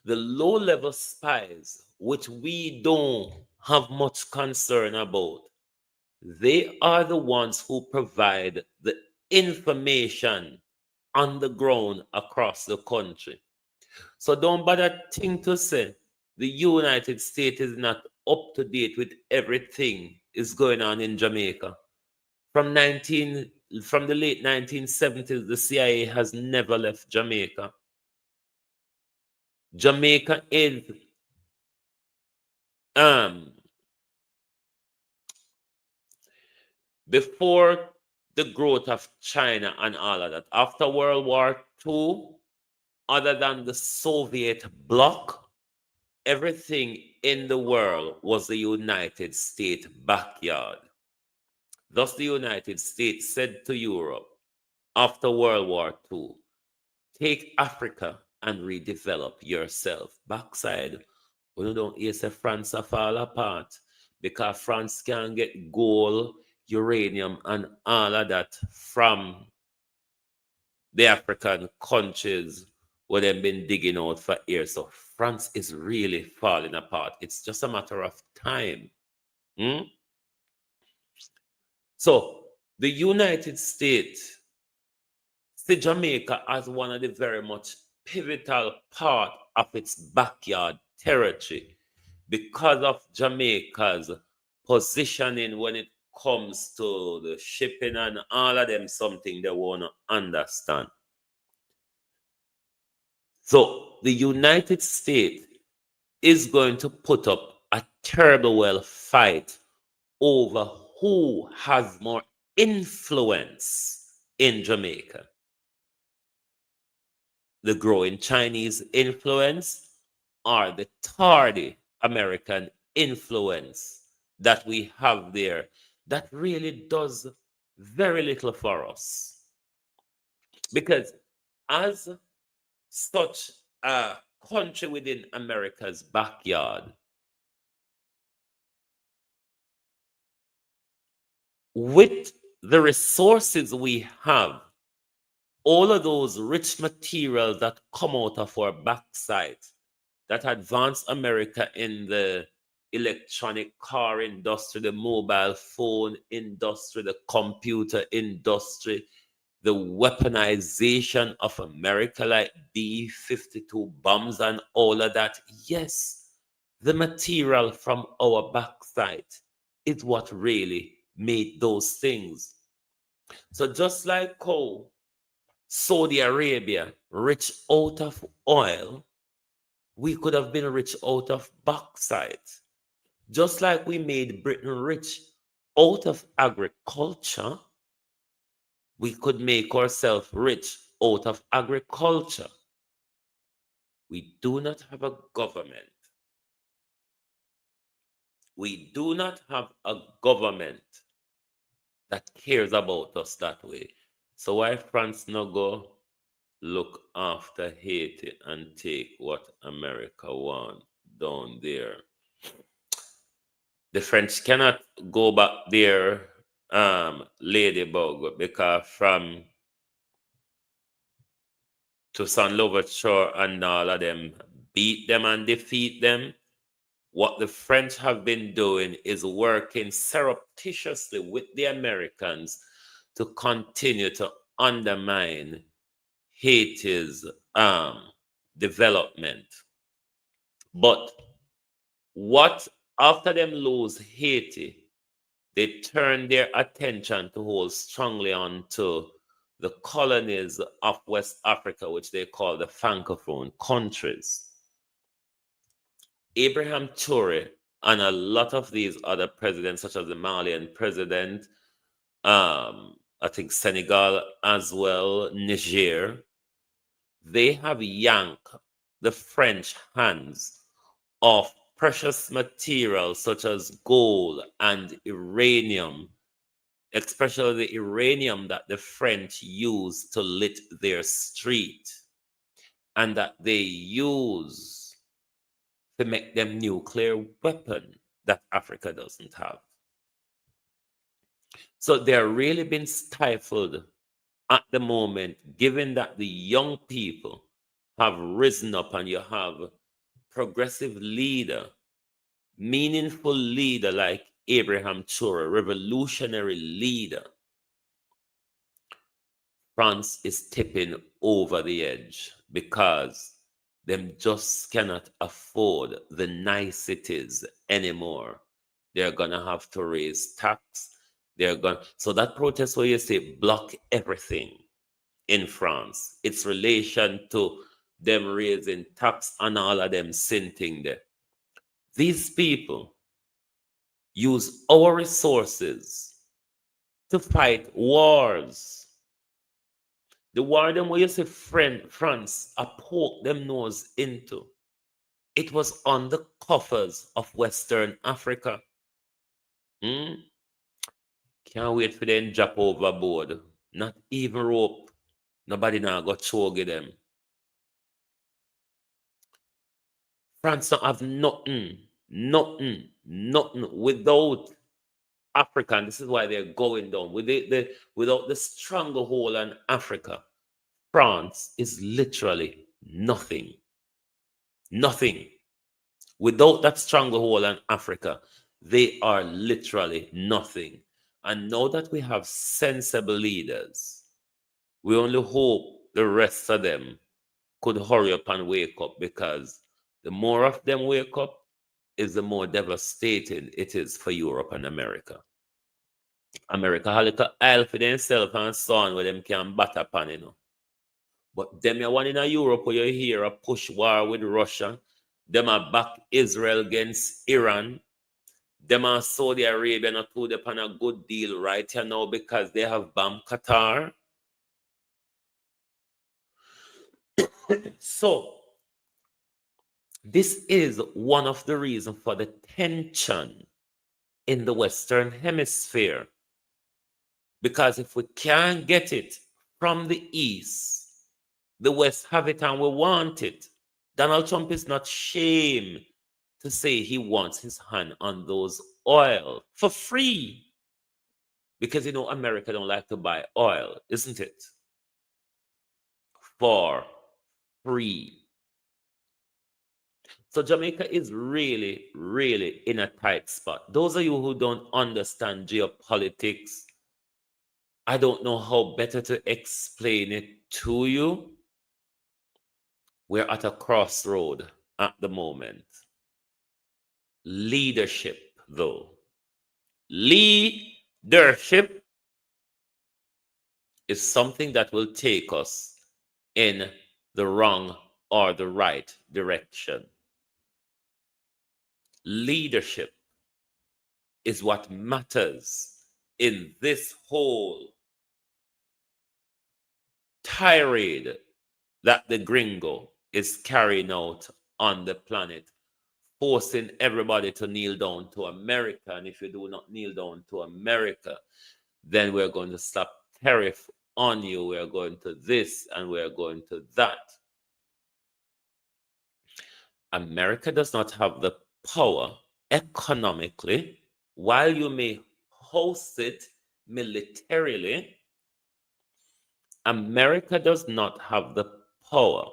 The low-level spies, which we don't have much concern about, they are the ones who provide the information on the ground across the country. So don't bother think to say the United States is not up to date with everything is going on in Jamaica. From the late 1970s, the CIA has never left Jamaica. Jamaica is before the growth of China and all of that. After World War II, other than the Soviet bloc, everything in the world was the United States backyard. Thus, the United States said to Europe after World War II, take Africa and redevelop yourself. Backside, we don't hear say France a fall apart because France can get gold, uranium, and all of that from the African countries where they've been digging out for years. So France is really falling apart. It's just a matter of time. So the United States see Jamaica as one of the very much pivotal part of its backyard territory because of Jamaica's positioning when it comes to the shipping and all of them, something they want to understand. So the United States is going to put up a terrible well fight over who has more influence in Jamaica. The growing Chinese influence or the tardy American influence that we have there that really does very little for us. Because as such a country within America's backyard, with the resources we have, all of those rich materials that come out of our backside that advance America in the electronic car industry, the mobile phone industry, the computer industry, the weaponization of America like B-52 bombs and all of that. Yes, the material from our backside is what really made those things. So just like coal, Saudi Arabia rich out of oil, we could have been rich out of bauxite. Just like we made Britain rich out of agriculture, we could make ourselves rich out of agriculture. We do not have a government. We do not have a government that cares about us that way. So why France no go look after Haiti and take what America want down there? The French cannot go back there, Ladybug, because from Toussaint Louverture and all of them beat them and defeat them. What the French have been doing is working surreptitiously with the Americans to continue to undermine Haiti's development. But what after them lose Haiti, they turn their attention to hold strongly on to the colonies of West Africa, which they call the Francophone countries. Abraham Toure and a lot of these other presidents, such as the Malian president, I think Senegal as well, Niger, they have yanked the French hands of precious materials such as gold and uranium, especially the uranium that the French use to lit their street and that they use to make them nuclear weapon that Africa doesn't have. So they're really been stifled at the moment, given that the young people have risen up and you have progressive leader, meaningful leader like Abraham Toure, revolutionary leader. France is tipping over the edge because them just cannot afford the niceties anymore. They're gonna have to raise tax. So that protest where you say block everything in France, it's relation to them raising tax and all of them sinting there. These people use our resources to fight wars. The war them where you say France a poke them nose into. It was on the coffers of Western Africa. Can't wait for them drop overboard. Not even rope. Nobody now got choke them. France don't have nothing without Africa. And this is why they're going down. Without the stranglehold on Africa, France is literally nothing. Nothing. Without that stranglehold on Africa, they are literally nothing. And now that we have sensible leaders, we only hope the rest of them could hurry up and wake up, because the more of them wake up is the more devastating it is for Europe and America. America have a little aisle for themselves and so on where them can bat upon, you know. But them you one in Europe where you hear a push war with Russia, them are back Israel against Iran. Them and Saudi Arabia not put upon a good deal right here now because they have bombed Qatar. So, this is one of the reasons for the tension in the Western Hemisphere. Because if we can't get it from the East, the West have it and we want it. Donald Trump is not ashamed to say he wants his hand on those oil for free. Because, you know, America don't like to buy oil, isn't it? For free. So Jamaica is really, really in a tight spot. Those of you who don't understand geopolitics, I don't know how better to explain it to you. We're at a crossroad at the moment. Leadership, though. Leadership is something that will take us in the wrong or the right direction. Leadership is what matters in this whole tirade that the gringo is carrying out on the planet, forcing everybody to kneel down to America. And if you do not kneel down to America, then we're going to slap tariff on you. We're going to this and we're going to that. America does not have the power economically, while you may host it militarily. America does not have the power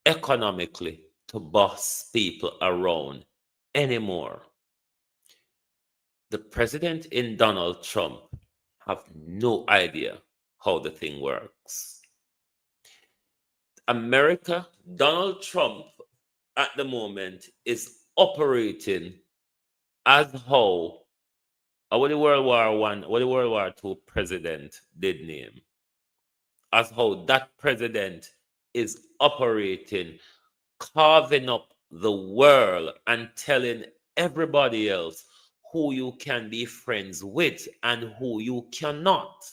economically to boss people around anymore. The president in Donald Trump have no idea how the thing works. America, Donald Trump at the moment is operating as how what the World War One, what the World War Two president did name, as how that president is operating, carving up the world and telling everybody else who you can be friends with and who you cannot.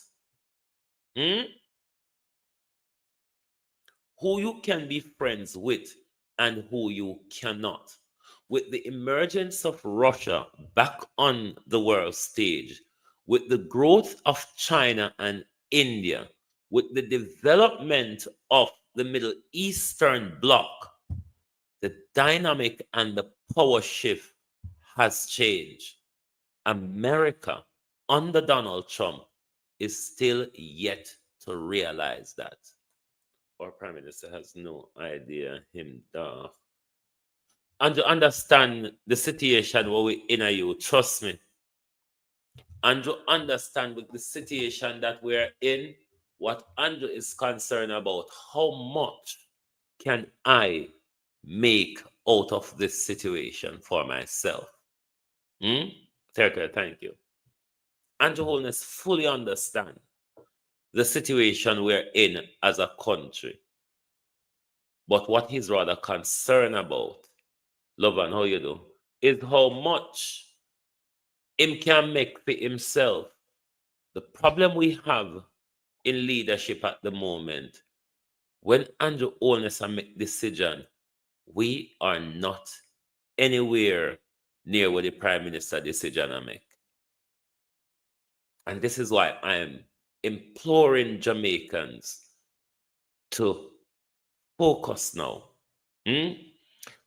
Hmm? Who you can be friends with and who you cannot. With the emergence of Russia back on the world stage, with the growth of China and India, with the development of the Middle Eastern bloc, the dynamic and the power shift has changed. America under Donald Trump is still yet to realize that. Our Prime Minister has no idea him and to understand the situation where we in you, trust me. And to understand with the situation that we're in, what Andrew is concerned about, how much can I make out of this situation for myself? Thank you. Andrew Holness fully understand the situation we're in as a country. But what he's rather concerned about, Lovan, how you do, is how much him can make for himself. The problem we have in leadership at the moment, when Andrew Holness make decision, we are not anywhere near what the Prime Minister decision I make. And this is why I am imploring Jamaicans to focus now.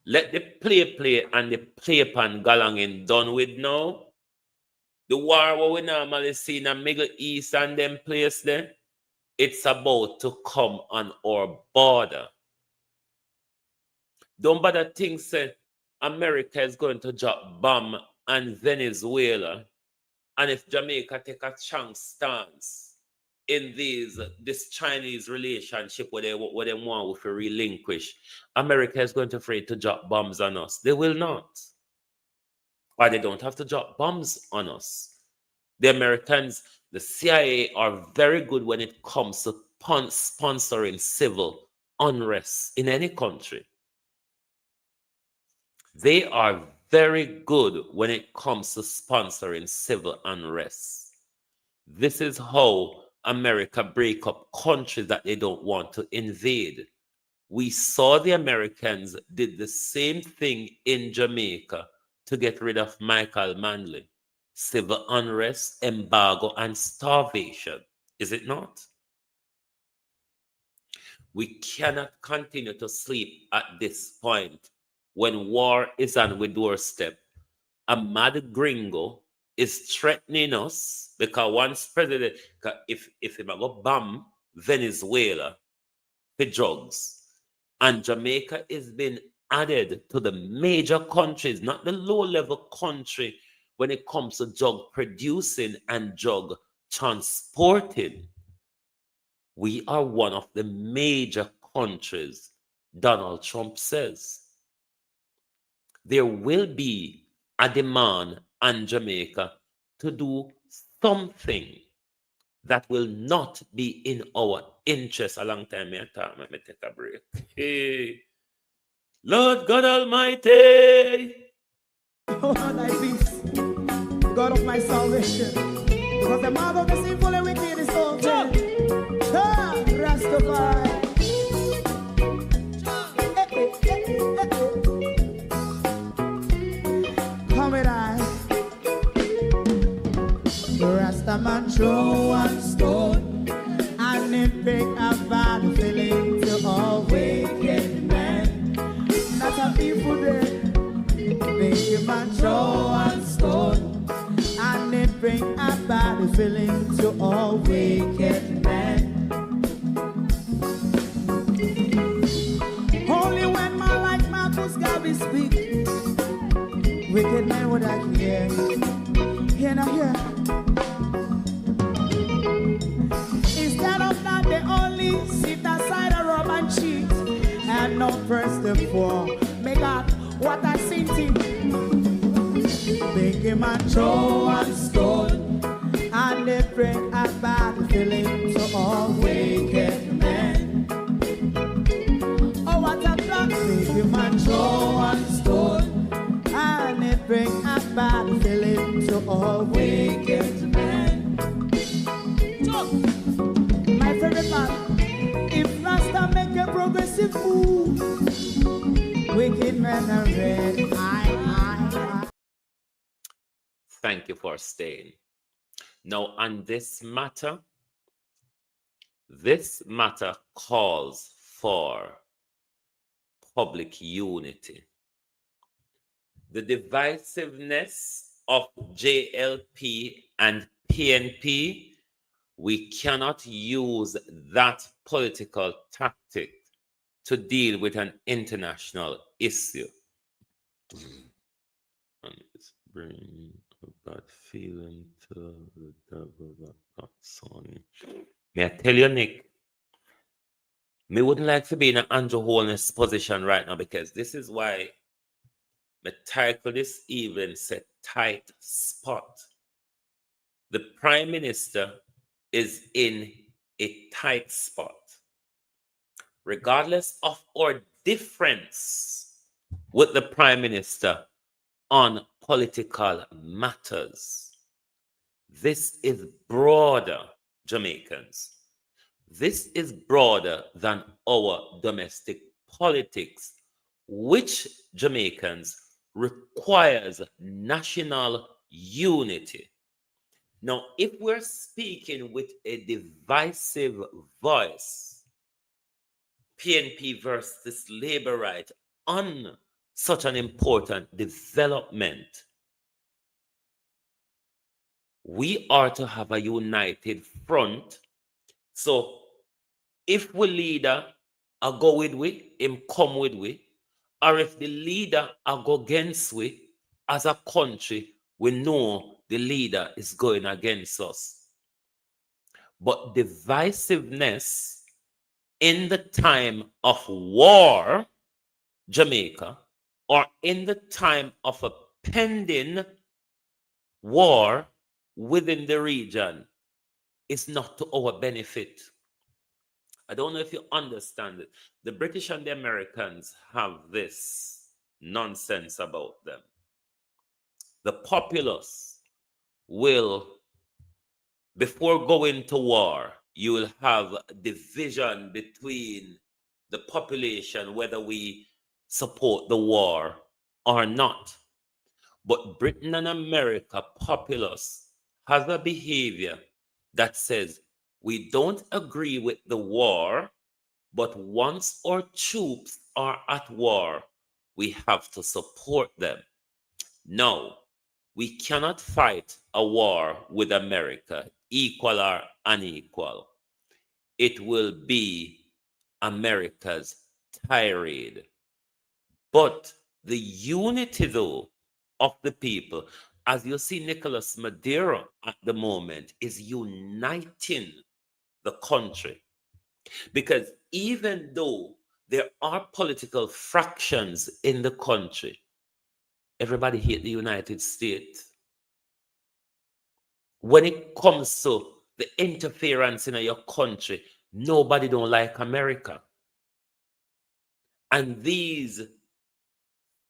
Let the play and the play pan galangin done with now. The war what we normally see in the Middle East and them place there, it's about to come on our border. Don't bother think say America is going to drop bomb on Venezuela. And if Jamaica take a strong stance in this Chinese relationship where they want to relinquish, America is going to afraid to drop bombs on us. They will not. Or they don't have to drop bombs on us. The Americans, the CIA are very good when it comes to sponsoring civil unrest in any country. They are very good when it comes to sponsoring civil unrest. This is how America break up countries that they don't want to invade. We saw the Americans did the same thing in Jamaica to get rid of Michael Manley. Civil unrest, embargo, and starvation. Is it not? We cannot continue to sleep at this point when war is on our doorstep. A mad gringo is threatening us because once president, if he go bomb Venezuela for drugs, and Jamaica is being added to the major countries, not the low-level country when it comes to drug producing and drug transporting. We are one of the major countries, Donald Trump says. There will be a demand on Jamaica to do something that will not be in our interest. A long time I thought, let me take a break. Hey. Lord God Almighty, Lord, thy peace, God of my salvation, because the mouth of the sinful and wicked is open. Rastafari. Come with I. Rastaman throw one stone, and it bring a bad feeling to all wicked men. That's a people there. Make a man throw one stone, and it bring a bad feeling to all wicked men. Only when man like Marcus Garvey speak, wicked men would I hear. Hear now hear. first of all, may God, what I seen to make him a throw and stone, and they bring a bad feeling to all wicked men. Oh, what a plan, make him a throw and stone, and they bring a bad feeling to all wicked men. So, my favorite man, if Rasta make a progressive move, wicked men are red. Thank you for staying. Now, on this matter calls for public unity. The divisiveness of JLP and PNP, we cannot use that political tactic to deal with an international issue. And it's bringing a bad feeling to the devil that got Sony. May I tell you, Nick, me wouldn't like to be in an Andrew Holness position right now, because this is why the title this evening said tight spot. The Prime Minister is in a tight spot. Regardless of our difference with the Prime Minister on political matters, this is broader, Jamaicans. This is broader than our domestic politics, which, Jamaicans, requires national unity. Now, if we're speaking with a divisive voice, PNP versus labor right, on such an important development, we are to have a united front. So if we leader I go with we, him come with we, or if the leader I go against we, as a country, we know the leader is going against us. But divisiveness in the time of war, Jamaica, or in the time of a pending war within the region, is not to our benefit. I don't know if you understand it. The British and the Americans have this nonsense about them. The populace will, before going to war, you will have division between the population, whether we support the war or not. But Britain and America populace has a behavior that says, we don't agree with the war, but once our troops are at war, we have to support them. No, we cannot fight a war with America, equal or unequal. It will be America's tirade. But the unity, though, of the people, as you see Nicolas Maduro at the moment, is uniting the country. Because even though there are political fractions in the country, everybody hate the United States. When it comes to the interference in your country, nobody don't like America. And these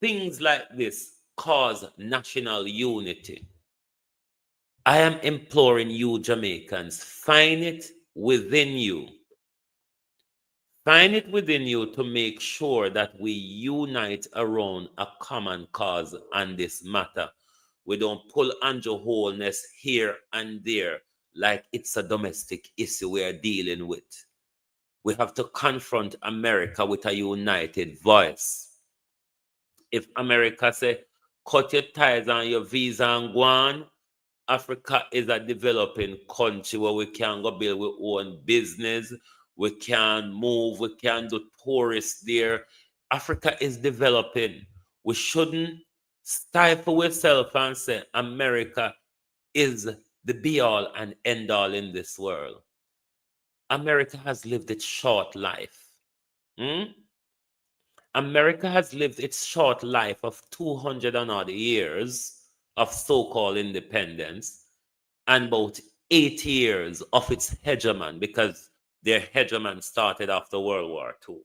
things like this cause national unity. I am imploring you, Jamaicans, find it within you. Find it within you to make sure that we unite around a common cause on this matter. We don't pull Andrew Holness here and there like it's a domestic issue we are dealing with. We have to confront America with a united voice. If America say, cut your ties on your visa and go on, Africa is a developing country where we can go build our own business, we can move, we can do tourists there. Africa is developing. We shouldn't stifle ourselves and say America is the be-all and end-all in this world. America has lived its short life. America has lived its short life of 200 and odd years of so-called independence and about 80 years of its hegemon, because their hegemon started after World War II.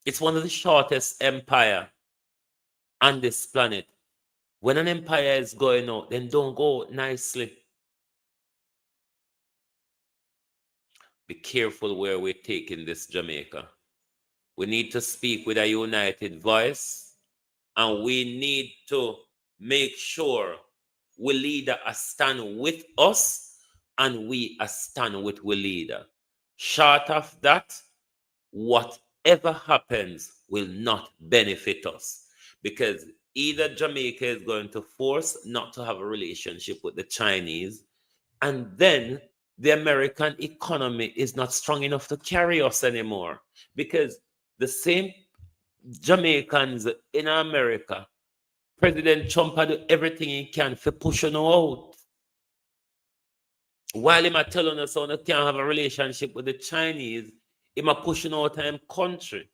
It's one of the shortest empire on this planet. When an empire is going out, then don't go out nicely. Be careful where we're taking this Jamaica. We need to speak with a united voice, and we need to make sure we leader a stand with us and we a stand with we leader. Short of that, whatever happens will not benefit us, because either Jamaica is going to force not to have a relationship with the Chinese, and then the American economy is not strong enough to carry us anymore, because the same Jamaicans in America, President Trump had do everything he can for pushing us out. While he might telling us how they can't have a relationship with the Chinese, he might pushing out time country.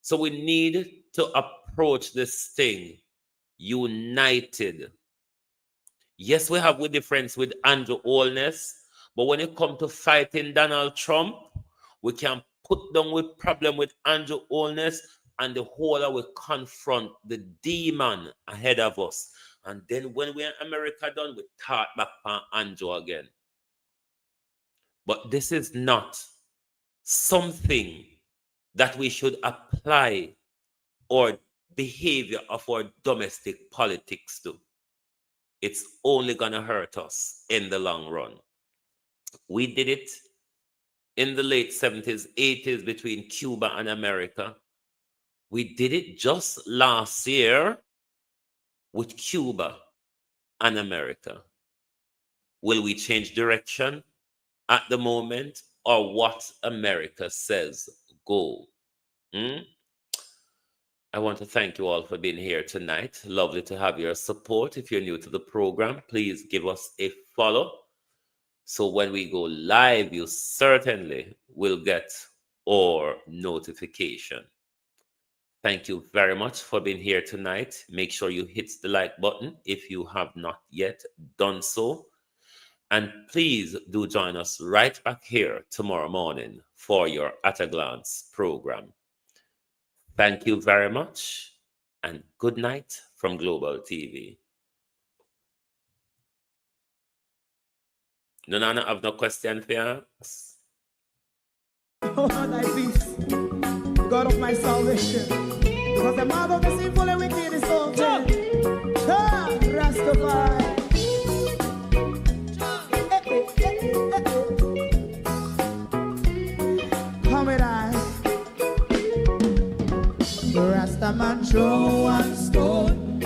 So we need to approach this thing united. Yes, we have a difference with Andrew Holness, but when it comes to fighting Donald Trump, we can put down with problem with Andrew Holness, and the whole will confront the demon ahead of us. And then when we're in America done, we start back on Andrew again. But this is not something that we should apply our behavior of our domestic politics to. It's only going to hurt us in the long run. We did it in the late 70s, 80s between Cuba and America. We did it just last year with Cuba and America. Will we change direction at the moment, or what America says go? I want to thank you all for being here tonight. Lovely to have your support. If you're new to the program, please give us a follow. So when we go live, you certainly will get our notification. Thank you very much for being here tonight. Make sure you hit the like button if you have not yet done so. And please do join us right back here tomorrow morning for your At a Glance program. Thank you very much, and good night from Global TV. No, I have no question for you. Oh, thy peace, God of my salvation, because the mouth of the sinful and wicked is so dead. Rastafari. Come with I. Rastaman throw one stone,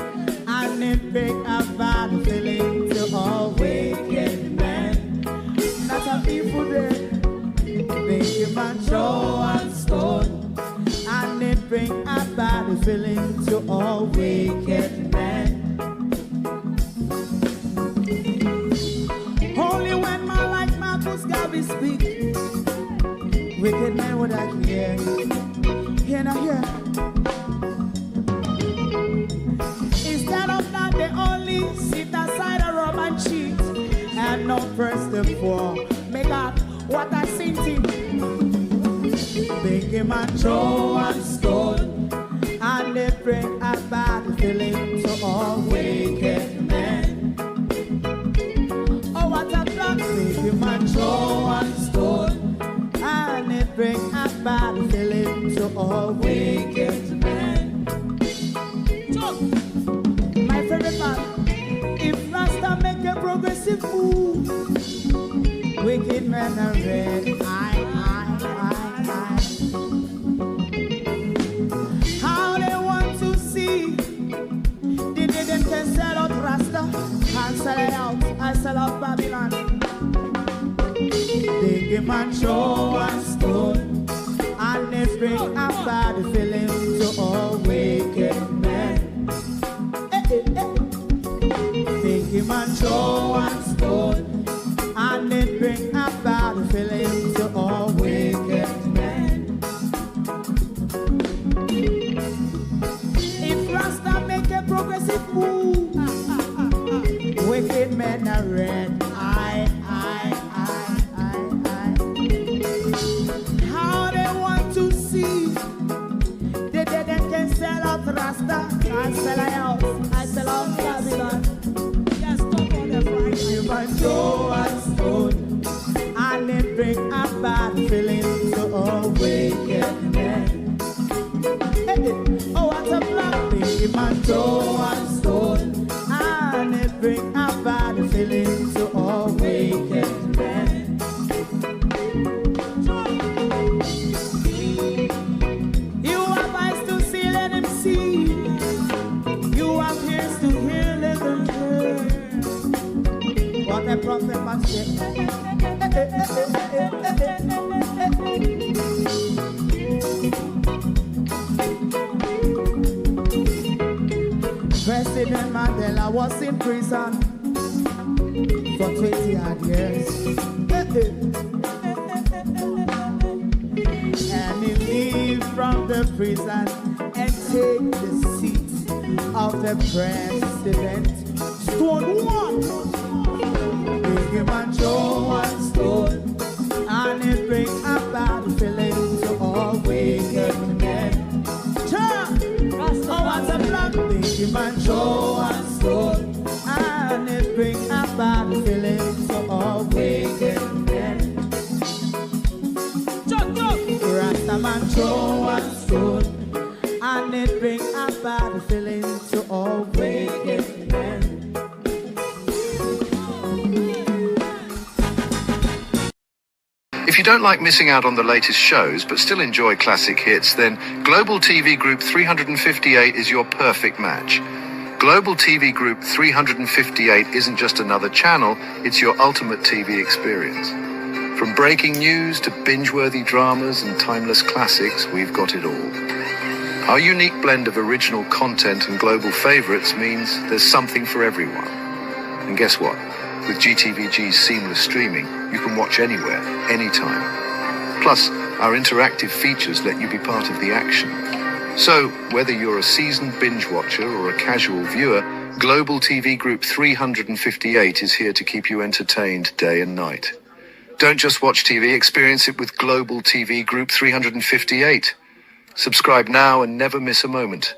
and it break a bad feeling to all wicked men. That's a people there. Make a man throw one stone, and it bring a bad feeling to all wicked men. Only when man like Marcus Garvey speak, wicked men would I hear. Hear not hear. Instead of that, they only sit aside and rub and cheat, and not press the poor. Make up what I seen him. Make him a throw and stone, and they bring a bad feeling to all wicked men. Oh, what a plan! Make him a throw and stone, and they bring a bad feeling to all wicked men. My favorite man, if Rasta make a progressive move, wicked men are red. How they want to see the them can sell out Rasta and sell it out and sell out Babylon. Big man show and stone, and they bring a bad feeling to all wicked men. Big man show and stone, and they bring a bad feeling to all wicked fool. Wicked men are red. How they want to see the dead can sell out Rasta. I sell a house. I sell out Babylon. Yes, talk on the Friday. Human Joe and stone, and they bring a bad feeling to a wicked man. Oh, what a black thing, human Joe and stone, and they bring a bad feeling to a wicked man. You have eyes to see, let him see. You have ears to hear, let them hear. What the prophet must say. President Mandela was in prison for 20 odd years. And he leave from the prison and take the seat of the president. Stone one, big him and Joe one stone, and he bring a bad feeling to all wicked men. Oh, what's a black big him and Joe one stone, and he bring a bad feeling to all wicked men. Rastaman Joe one stone, and it bring a bad feeling to all wicked men. If you don't like missing out on the latest shows but still enjoy classic hits, then Global TV Group 358 is your perfect match. Global TV Group 358 isn't just another channel, it's your ultimate TV experience. From breaking news to binge-worthy dramas and timeless classics, we've got it all. Our unique blend of original content and global favorites means there's something for everyone. And guess what? With GTVG's seamless streaming, you can watch anywhere, anytime. Plus, our interactive features let you be part of the action. So, whether you're a seasoned binge watcher or a casual viewer, Global TV Group 358 is here to keep you entertained day and night. Don't just watch TV, experience it with Global TV Group 358. Subscribe now and never miss a moment.